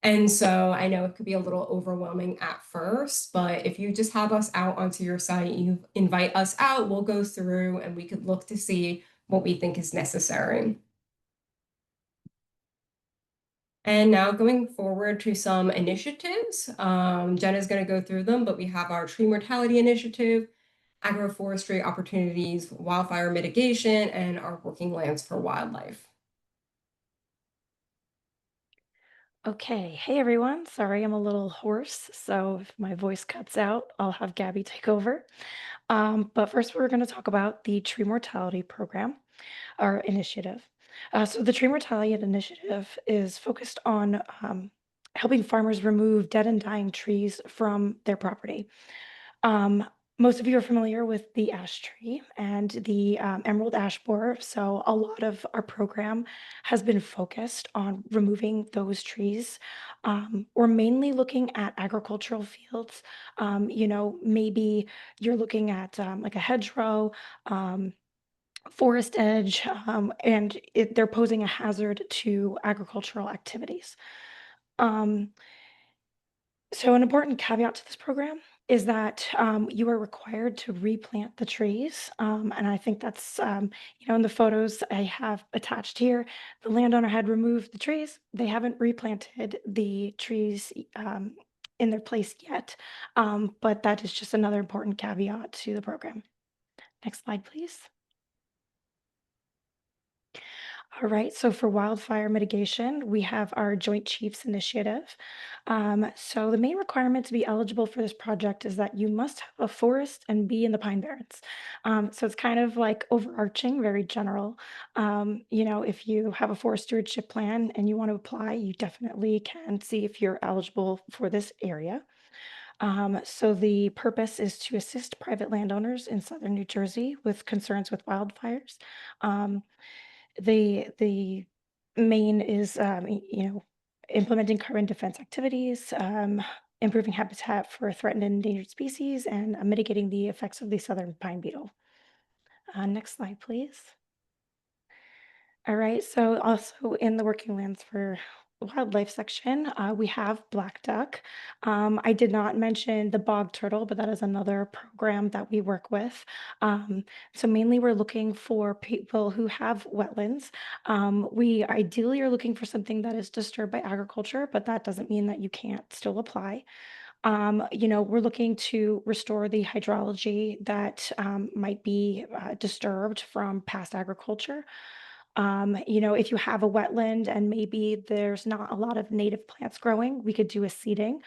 And so I know it could be a little overwhelming at first, but if you just have us out onto your site, you invite us out, we'll go through and we could look to see what we think is necessary. And now going forward to some initiatives, Jenna's going to go through them, but we have our tree mortality initiative, agroforestry opportunities, wildfire mitigation, and our working lands for wildlife. Okay, hey everyone. Sorry, I'm a little hoarse, so if my voice cuts out, I'll have Gabby take over. But first, we're going to talk about the tree mortality program, our initiative. So the tree mortality initiative is focused on helping farmers remove dead and dying trees from their property. Most of you are familiar with the ash tree and the emerald ash borer. So a lot of our program has been focused on removing those trees. We're mainly looking at agricultural fields. Maybe you're looking at like a hedgerow, forest edge, and they're posing a hazard to agricultural activities. So an important caveat to this program is that you are required to replant the trees. And I think that's, in the photos I have attached here, the landowner had removed the trees. They haven't replanted the trees in their place yet. But that is just another important caveat to the program. Next slide, please. All right, so for wildfire mitigation, we have our Joint Chiefs Initiative. So the main requirement to be eligible for this project is that you must have a forest and be in the Pine Barrens. So it's kind of like overarching, very general. If you have a forest stewardship plan and you want to apply, you definitely can see if you're eligible for this area. So the purpose is to assist private landowners in southern New Jersey with concerns with wildfires. The main is, implementing carbon defense activities, improving habitat for threatened and endangered species, and mitigating the effects of the southern pine beetle. Next slide, please. All right, so also in the working lands for wildlife section, we have black duck. I did not mention the bog turtle, but that is another program that we work with. So mainly we're looking for people who have wetlands. We ideally are looking for something that is disturbed by agriculture, but that doesn't mean that you can't still apply. We're looking to restore the hydrology that might be disturbed from past agriculture. If you have a wetland and maybe there's not a lot of native plants growing, we could do a seeding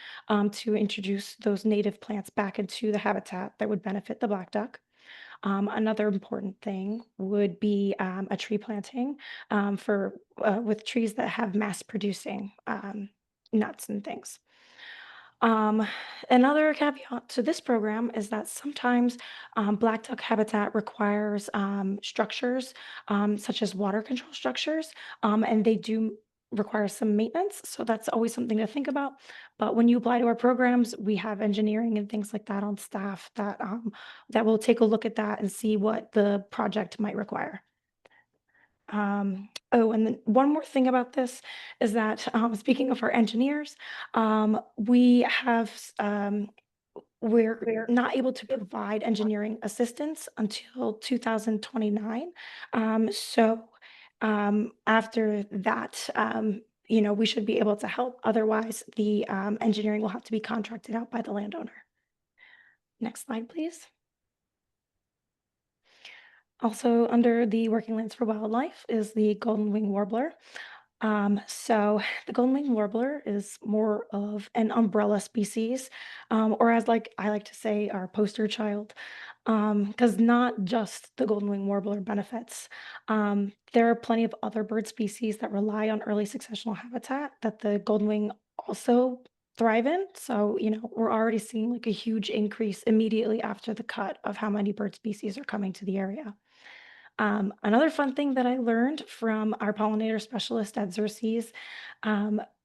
to introduce those native plants back into the habitat that would benefit the black duck. Another important thing would be a tree planting with trees that have mass producing nuts and things. Another caveat to this program is that sometimes black duck habitat requires structures such as water control structures, and they do require some maintenance. So that's always something to think about. But when you apply to our programs, we have engineering and things like that on staff that will take a look at that and see what the project might require. And then one more thing about this is that speaking of our engineers, we have we're not able to provide engineering assistance until 2029. After that, we should be able to help. Otherwise, the engineering will have to be contracted out by the landowner. Next slide, please. Also under the Working Lands for Wildlife is the golden wing warbler. So the golden wing warbler is more of an umbrella species, or as I like to say, our poster child, because not just the golden wing warbler benefits. There are plenty of other bird species that rely on early successional habitat that the golden wing also thrive in. So, we're already seeing like a huge increase immediately after the cut of how many bird species are coming to the area. Another fun thing that I learned from our pollinator specialist at Xerces,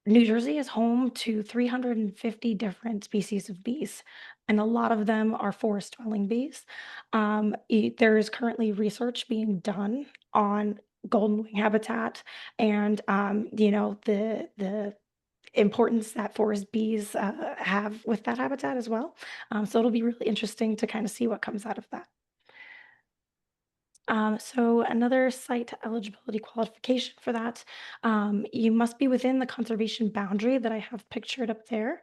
New Jersey is home to 350 different species of bees, and a lot of them are forest dwelling bees. There is currently research being done on golden wing habitat and the importance that forest bees have with that habitat as well. So it'll be really interesting to kind of see what comes out of that. So another site eligibility qualification for that, you must be within the conservation boundary that I have pictured up there.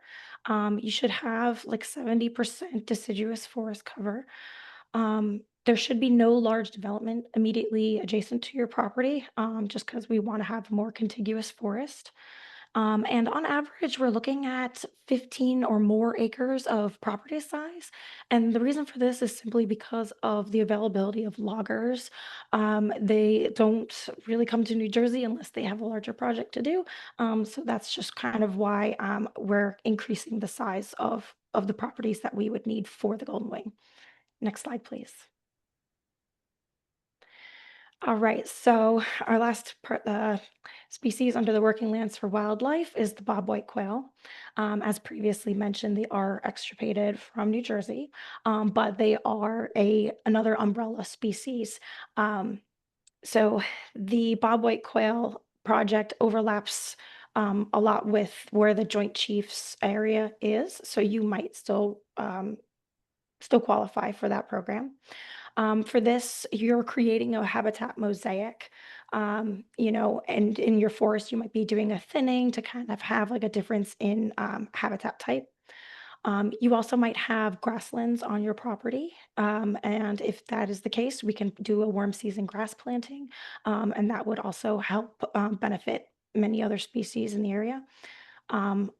You should have like 70% deciduous forest cover. There should be no large development immediately adjacent to your property, just because we want to have more contiguous forest. And on average, we're looking at 15 or more acres of property size. And the reason for this is simply because of the availability of loggers. They don't really come to New Jersey unless they have a larger project to do. So that's just kind of why we're increasing the size of the properties that we would need for the Golden Wing. Next slide, please. All right, so our last species under the working lands for wildlife is the bobwhite quail. As previously mentioned, they are extirpated from New Jersey, but they are another umbrella species. So the bobwhite quail project overlaps a lot with where the Joint Chiefs area is, so you might still qualify for that program. For this, you're creating a habitat mosaic, and in your forest, you might be doing a thinning to kind of have like a difference in habitat type. You also might have grasslands on your property. And if that is the case, we can do a warm season grass planting, and that would also help benefit many other species in the area.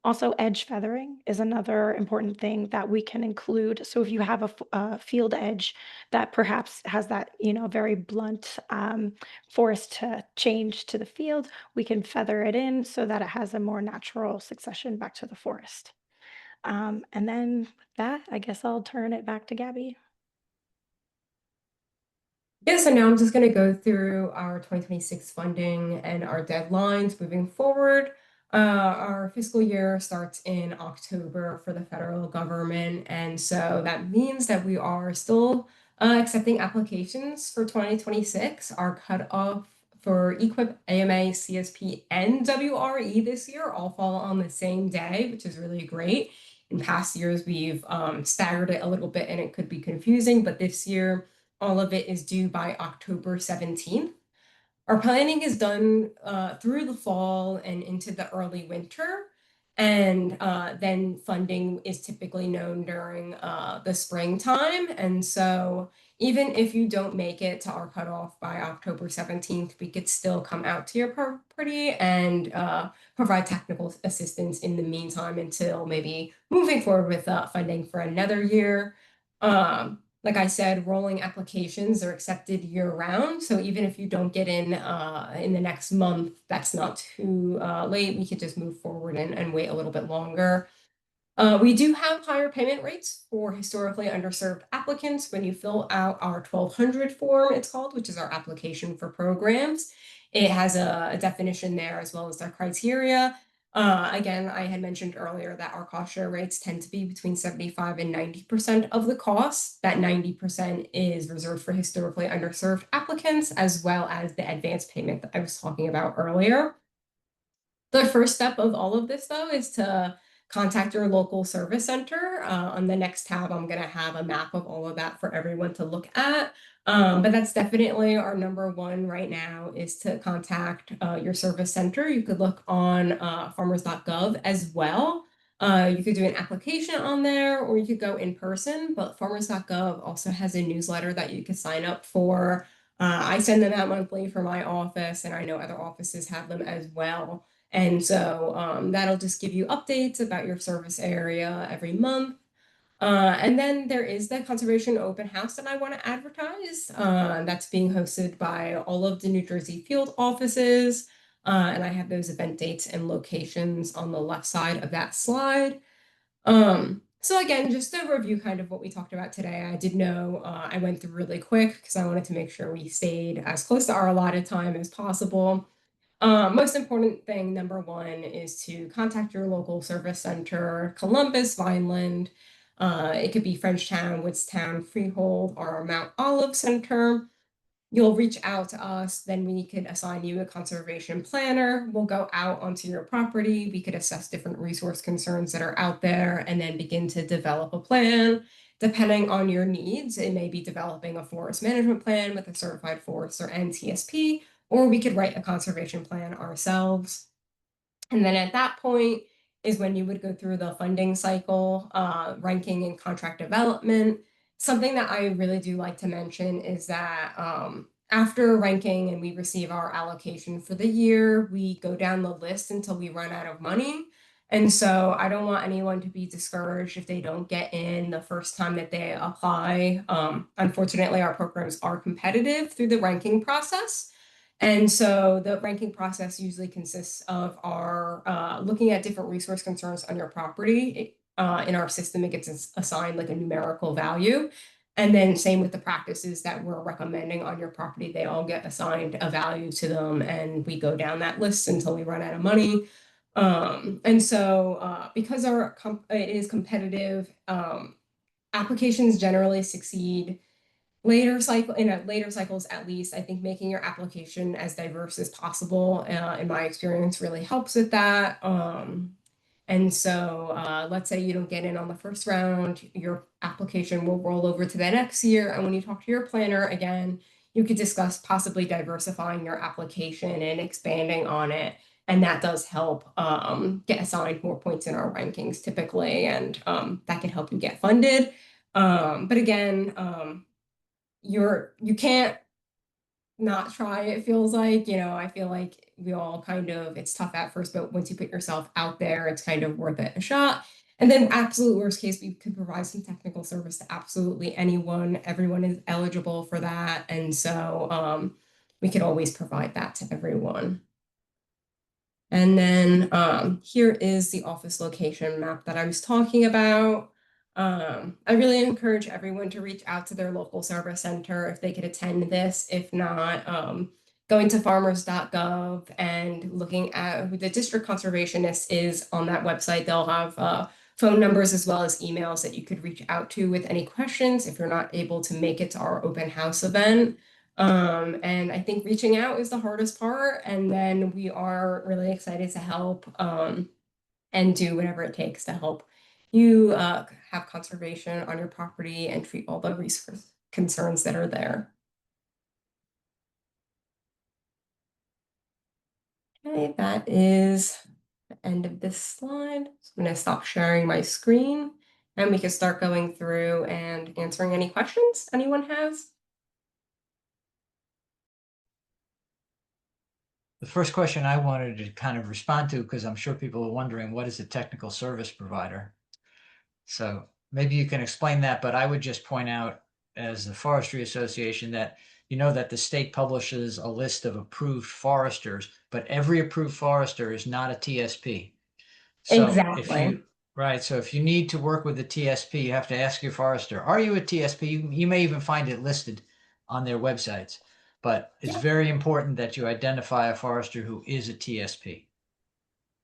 Also, edge feathering is another important thing that we can include. So if you have a field edge that perhaps has that, very blunt forest to change to the field, we can feather it in so that it has a more natural succession back to the forest. And then with that, I guess I'll turn it back to Gabby. Yeah, so now I'm just going to go through our 2026 funding and our deadlines moving forward. Our fiscal year starts in October for the federal government, and so that means that we are still accepting applications for 2026. Our cutoff for EQIP, AMA, CSP, and WRE this year all fall on the same day, which is really great. In past years, we've staggered it a little bit and it could be confusing, but this year, all of it is due by October 17th. Our planning is done through the fall and into the early winter. And then funding is typically known during the springtime. And so even if you don't make it to our cutoff by October 17th, we could still come out to your property and provide technical assistance in the meantime until maybe moving forward with funding for another year. Like I said, rolling applications are accepted year round. So even if you don't get in the next month, that's not too late. We could just move forward and wait a little bit longer. We do have higher payment rates for historically underserved applicants when you fill out our 1200 form, it's called, which is our application for programs. It has a definition there as well as their criteria. Again, I had mentioned earlier that our cost share rates tend to be between 75 and 90% of the cost. That 90% is reserved for historically underserved applicants, as well as the advance payment that I was talking about earlier. The first step of all of this, though, is to contact your local service center. On the next tab, I'm going to have a map of all of that for everyone to look at. But that's definitely our number one right now is to contact your service center. You could look on farmers.gov as well. You could do an application on there or you could go in person, but farmers.gov also has a newsletter that you could sign up for. I send them out monthly for my office, and I know other offices have them as well. And so that'll just give you updates about your service area every month. And then there is the Conservation Open House that I want to advertise. That's being hosted by all of the New Jersey field offices. And I have those event dates and locations on the left side of that slide. So again, just to review kind of what we talked about today, I did know I went through really quick because I wanted to make sure we stayed as close to our allotted time as possible. Most important thing, number one, is to contact your local service center, Columbus, Vineland. It could be Frenchtown, Woodstown, Freehold, or Mount Olive Center. You'll reach out to us, then we could assign you a conservation planner. We'll go out onto your property. We could assess different resource concerns that are out there and then begin to develop a plan. Depending on your needs, it may be developing a forest management plan with a certified forester and TSP, or we could write a conservation plan ourselves. And then at that point is when you would go through the funding cycle, ranking and contract development. Something that I really do like to mention is that after ranking and we receive our allocation for the year, we go down the list until we run out of money. And so I don't want anyone to be discouraged if they don't get in the first time that they apply. Unfortunately, our programs are competitive through the ranking process. And so the ranking process usually consists of our looking at different resource concerns on your property. In our system, it gets assigned like a numerical value. And then same with the practices that we're recommending on your property, they all get assigned a value to them, and we go down that list until we run out of money. And so because it is competitive, applications generally succeed later cycles. At least I think making your application as diverse as possible, in my experience, really helps with that. And so let's say you don't get in on the first round, your application will roll over to the next year. And when you talk to your planner again, you could discuss possibly diversifying your application and expanding on it. And that does help get assigned more points in our rankings typically. And that can help you get funded. But again, you can't not try, it feels like. I feel like we all it's tough at first, but once you put yourself out there, it's kind of worth it a shot. And then absolute worst case, we could provide some technical service to absolutely anyone. Everyone is eligible for that. And so we could always provide that to everyone. And then here is the office location map that I was talking about. I really encourage everyone to reach out to their local service center if they could attend this. If not, going to farmers.gov and looking at who the district conservationist is on that website. They'll have phone numbers as well as emails that you could reach out to with any questions if you're not able to make it to our open house event. And I think reaching out is the hardest part. And then we are really excited to help and do whatever it takes to help you have conservation on your property and treat all the resource concerns that are there. Okay, that is the end of this slide. So I'm going to stop sharing my screen and we can start going through and answering any questions anyone has. The first question I wanted to kind of respond to, because I'm sure people are wondering, what is a technical service provider? So maybe you can explain that, but I would just point out as the Forestry Association that that the state publishes a list of approved foresters, but every approved forester is not a TSP. So Exactly. So if you need to work with the TSP, you have to ask your forester, are you a TSP? You may even find it listed on their websites. But it's very important that you identify a forester who is a TSP.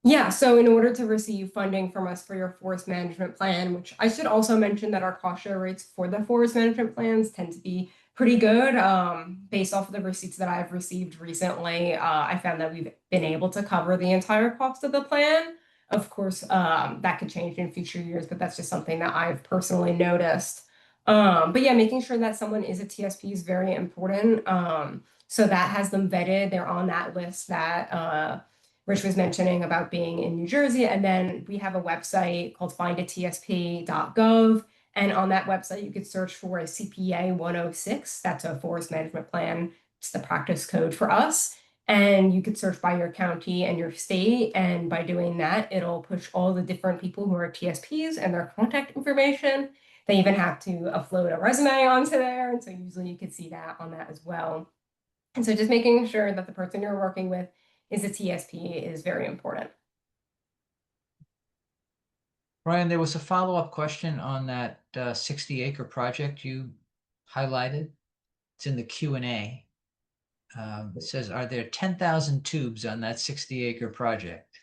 Yeah, so in order to receive funding from us for your forest management plan, which I should also mention that our cost share rates for the forest management plans tend to be pretty good. Based off of the receipts that I've received recently, I found that we've been able to cover the entire cost of the plan. Of course, that could change in future years, but that's just something that I've personally noticed. But yeah, making sure that someone is a TSP is very important. So that has them vetted. They're on that list that Rich was mentioning about being in New Jersey. And then we have a website called findatsp.gov. And on that website, you could search for a CPA 106. That's a forest management plan. It's the practice code for us. And you could search by your county and your state. And by doing that, it'll push all the different people who are TSPs and their contact information. They even have to upload a resume onto there. And so usually you could see that on that as well. And so just making sure that the person you're working with is a TSP is very important. Ryan, there was a follow-up question on that 60-acre project you highlighted. It's in the Q&A. It says, are there 10,000 tubes on that 60-acre project?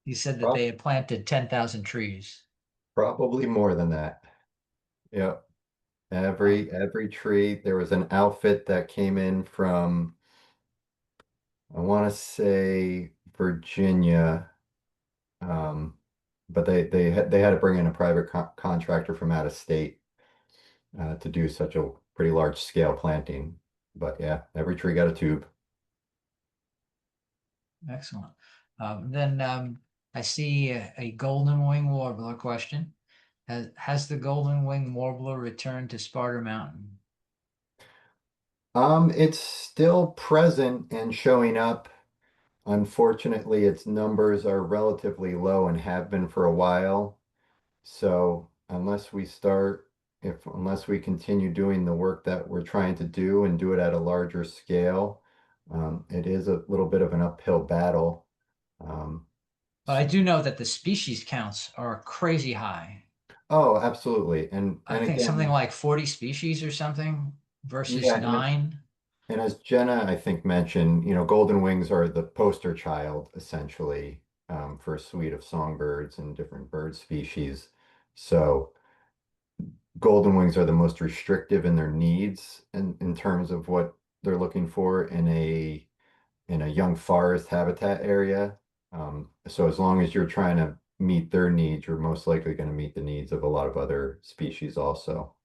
You said that they had planted 10,000 trees. Probably more than that. Yep. Every tree, there was an outfit that came in from, I want to say Virginia. But they had to bring in a private contractor from out of state to do such a pretty large scale planting. But yeah, every tree got a tube. Excellent. Then I see a golden wing warbler question. Has the golden wing warbler returned to Sparta Mountain? It's still present and showing up. Unfortunately, its numbers are relatively low and have been for a while. So unless we continue doing the work that we're trying to do and do it at a larger scale, it is a little bit of an uphill battle. But I do know that the species counts are crazy high. Oh, absolutely. I think something like 40 species or something versus Yeah, 9. and as Jenna, I think, mentioned, golden wings are the poster child essentially for a suite of songbirds and different bird species. So golden wings are the most restrictive in their needs in terms of what they're looking for in a young forest habitat area. So as long as you're trying to meet their needs, you're most likely going to meet the needs of a lot of other species also.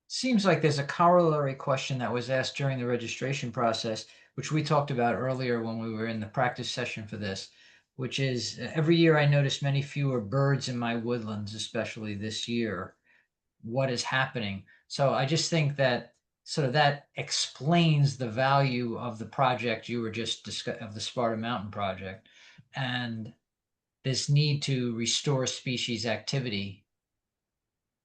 Seems like there's a corollary question that was asked during the registration process, which we talked about earlier when we were in the practice session for this, which is every year I notice many fewer birds in my woodlands, especially this year. What is happening? So I just think that sort of that explains the value of the project you were just discussing, of the Sparta Mountain project, and this need to restore species activity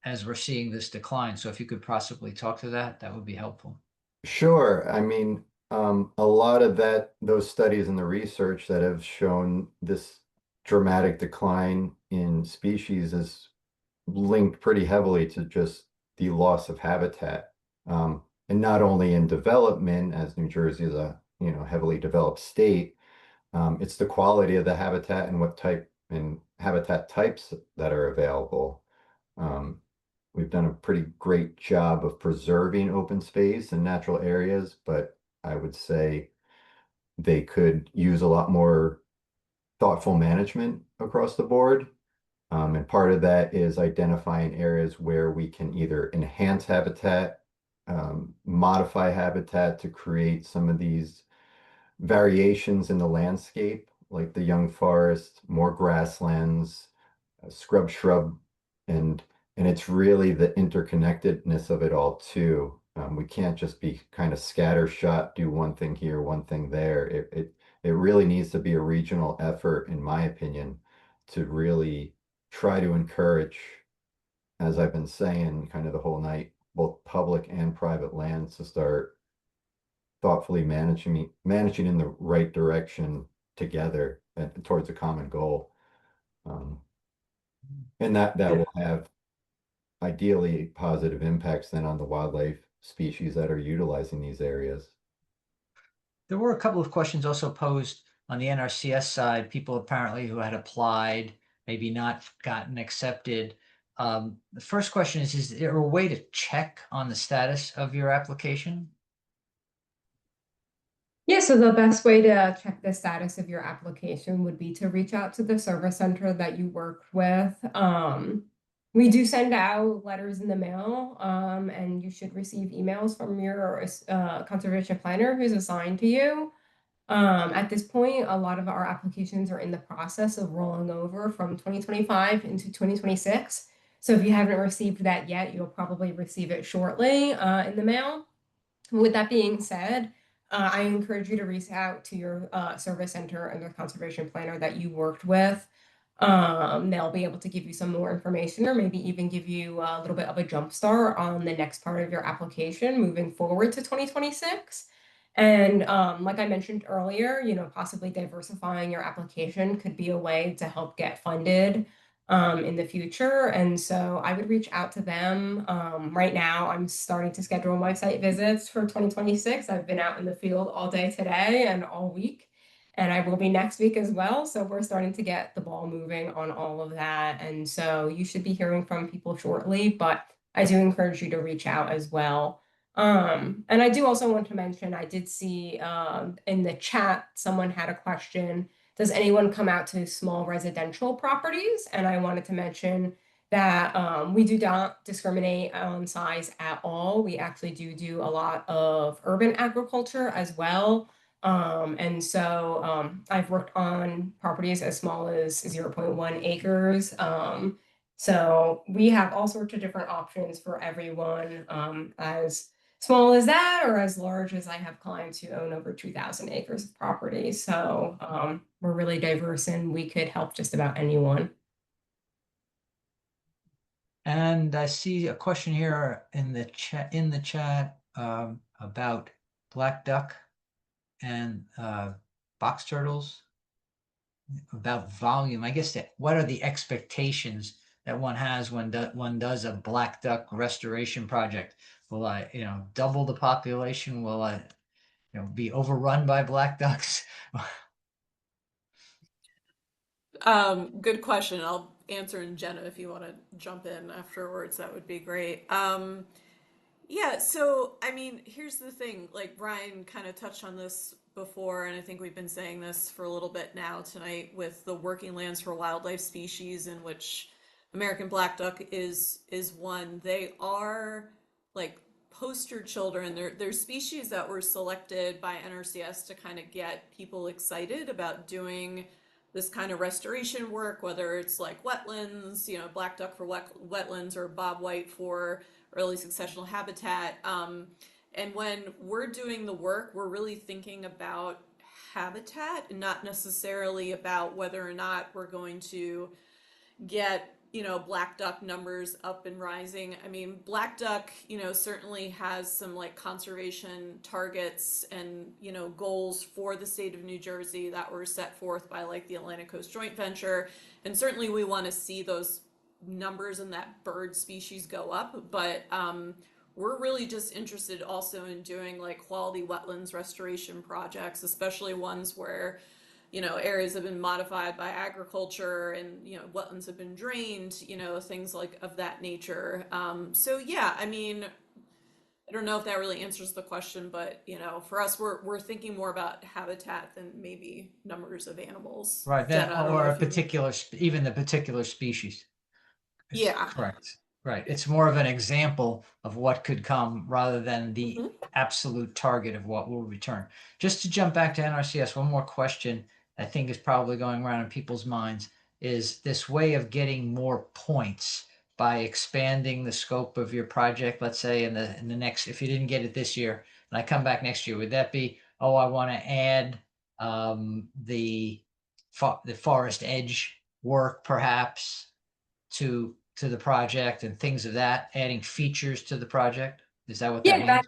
as we're seeing this decline. So if you could possibly talk to that, that would be helpful. Sure. I mean, a lot of those studies and the research that have shown this dramatic decline in species is linked pretty heavily to just the loss of habitat. And not only in development, as New Jersey is a, heavily developed state, it's the quality of the habitat and what type and habitat types that are available. Um, we've done a pretty great job of preserving open space and natural areas, but I would say they could use a lot more thoughtful management across the board. And part of that is identifying areas where we can either enhance habitat, modify habitat to create some of these variations in the landscape, like the young forest, more grasslands, scrub, shrub, and it's really the interconnectedness of it all too. We can't just be kind of scattershot, do one thing here, one thing there. It really needs to be a regional effort, in my opinion, to really try to encourage, as I've been saying kind of the whole night, both public and private lands to start thoughtfully managing in the right direction together and towards a common goal. And that Yeah. will have ideally positive impacts then on the wildlife species that are utilizing these areas. There were a couple of questions also posed on the NRCS side, people apparently who had applied, maybe not gotten accepted. The first question is there a way to check on the status of your application? Yeah, so the best way to check the status of your application would be to reach out to the service center that you work with. We do send out letters in the mail, and you should receive emails from your conservation planner who's assigned to you. At this point, a lot of our applications are in the process of rolling over from 2025 into 2026. So if you haven't received that yet, you'll probably receive it shortly in the mail. With that being said, I encourage you to reach out to your service center and the conservation planner that you worked with. They'll be able to give you some more information or maybe even give you a little bit of a jump start on the next part of your application moving forward to 2026. And like I mentioned earlier, possibly diversifying your application could be a way to help get funded in the future. And so I would reach out to them. Right now, I'm starting to schedule my site visits for 2026. I've been out in the field all day today and all week, and I will be next week as well. So we're starting to get the ball moving on all of that. And so you should be hearing from people shortly, but I do encourage you to reach out as well. And I do also want to mention, I did see in the chat, someone had a question. Does anyone come out to small residential properties? And I wanted to mention that we do not discriminate on size at all. We actually do a lot of urban agriculture as well. And so I've worked on properties as small as 0.1 acres. So we have all sorts of different options for everyone, as small as that or as large as I have clients who own over 2,000 acres of property. So we're really diverse and we could help just about anyone. And I see a question here in the chat about black duck and box turtles, about volume. I guess what are the expectations that one has when one does a black duck restoration project? Will I, double the population? Will I, be overrun by black ducks? Good question. I'll answer, and Jenna, if you want to jump in afterwards, that would be great. Yeah, so I mean, here's the thing, like Brian kind of touched on this before, and I think we've been saying this for a little bit now tonight with the Working Lands for Wildlife Species, in which American black duck is one. They are like poster children. They're species that were selected by NRCS to kind of get people excited about doing this kind of restoration work, whether it's like wetlands, black duck for wetlands, or bobwhite for early successional habitat. And when we're doing the work, we're really thinking about habitat and not necessarily about whether or not we're going to get, black duck numbers up and rising. I mean, black duck, certainly has some like conservation targets and, goals for the state of New Jersey that were set forth by like the Atlantic Coast Joint Venture. And certainly we want to see those numbers in that bird species go up, but we're really just interested also in doing like quality wetlands restoration projects, especially ones where areas have been modified by agriculture and wetlands have been drained, things like of that nature. So yeah, I mean, I don't know if that really answers the question, but for us, we're thinking more about habitat than maybe numbers of animals. Right, then, Jenna, I don't know or a if you- particular, even the particular species. Yeah. Correct. Right. It's more of an example of what could come rather than the Mhm. absolute target of what will return. Just to jump back to NRCS, one more question I think is probably going around in people's minds is this way of getting more points by expanding the scope of your project. Let's say in the next, if you didn't get it this year and I come back next year, would that be, oh, I want to add the forest edge work perhaps to the project and things of that, adding features to the project? Is that what that Yeah, means?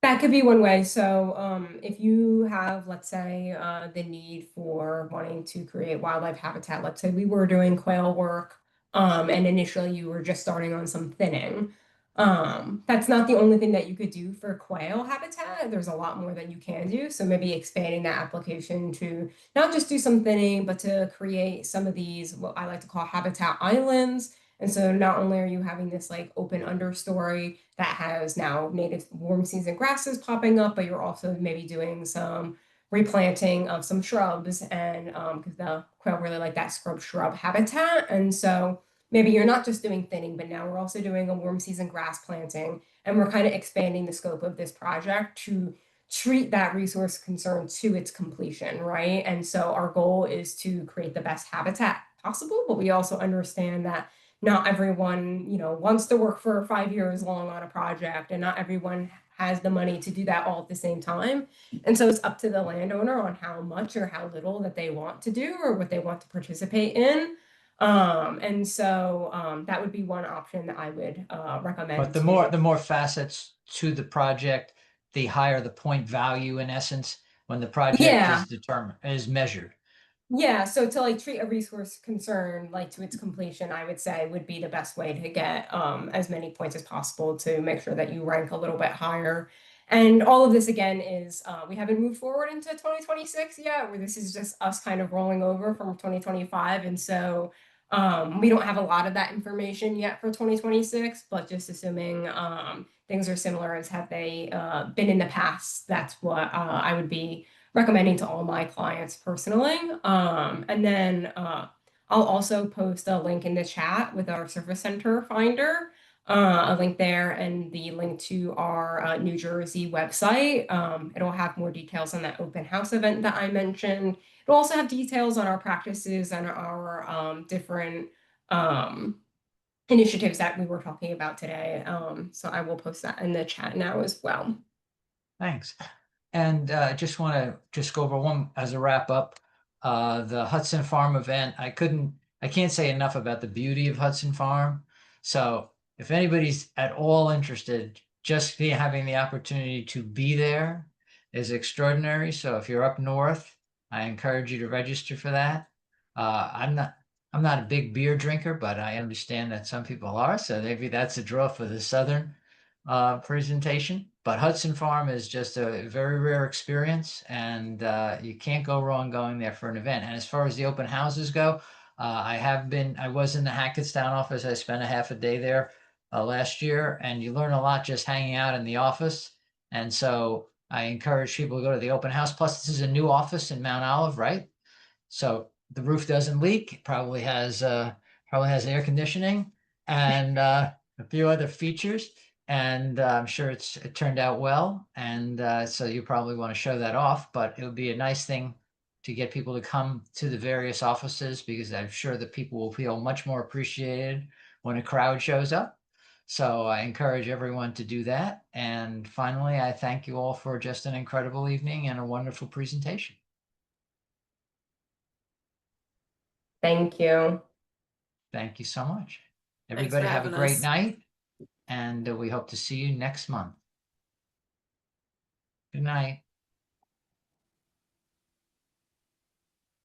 that could be one way. So if you have, let's say, the need for wanting to create wildlife habitat, let's say we were doing quail work, and initially you were just starting on some thinning. That's not the only thing that you could do for quail habitat. There's a lot more that you can do. So maybe expanding that application to not just do some thinning, but to create some of these, what I like to call habitat islands. And so not only are you having this like open understory that has now native warm season grasses popping up, but you're also maybe doing some replanting of some shrubs, and because the quail really like that scrub shrub habitat. And so maybe you're not just doing thinning, but now we're also doing a warm season grass planting, and we're kind of expanding the scope of this project to treat that resource concern to its completion, right? And so our goal is to create the best habitat possible, but we also understand that not everyone, wants to work for 5 years long on a project, and not everyone has the money to do that all at the same time. And so it's up to the landowner on how much or how little that they want to do or what they want to participate in. And so that would be one option that I would recommend. But the more facets to the project, the higher the point value in essence when the project Yeah. is determined, is measured. Yeah, so to like treat a resource concern like to its completion, I would say would be the best way to get as many points as possible to make sure that you rank a little bit higher. And all of this again is we haven't moved forward into 2026 yet, where this is just us kind of rolling over from 2025. And so we don't have a lot of that information yet for 2026, but just assuming things are similar as have they been in the past, that's what I would be recommending to all my clients personally. And then I'll also post a link in the chat with our service center finder, a link there and the link to our New Jersey website. It'll have more details on that open house event that I mentioned. It'll also have details on our practices and our different initiatives that we were talking about today. So I will post that in the chat now as well. Thanks. And just want to just go over one as a wrap up. The Hudson Farm event, I can't say enough about the beauty of Hudson Farm. So if anybody's at all interested, just having the opportunity to be there is extraordinary. So if you're up north, I encourage you to register for that. I'm not a big beer drinker, but I understand that some people are. So maybe that's a draw for the southern presentation. But Hudson Farm is just a very rare experience, and you can't go wrong going there for an event. And as far as the open houses go, I was in the Hackettstown office. I spent a half a day there last year, and you learn a lot just hanging out in the office. And so I encourage people to go to the open house. Plus, this is a new office in Mount Olive, right? So the roof doesn't leak. It probably has air conditioning and a few other features. And I'm sure it turned out well. And so you probably want to show that off, but it would be a nice thing to get people to come to the various offices, because I'm sure that people will feel much more appreciated when a crowd shows up. So I encourage everyone to do that. And finally, I thank you all for just an incredible evening and a wonderful presentation. Thank you. Thank you so much. Thanks for Everybody have a having great us. night, and we hope to see you next month. Good night.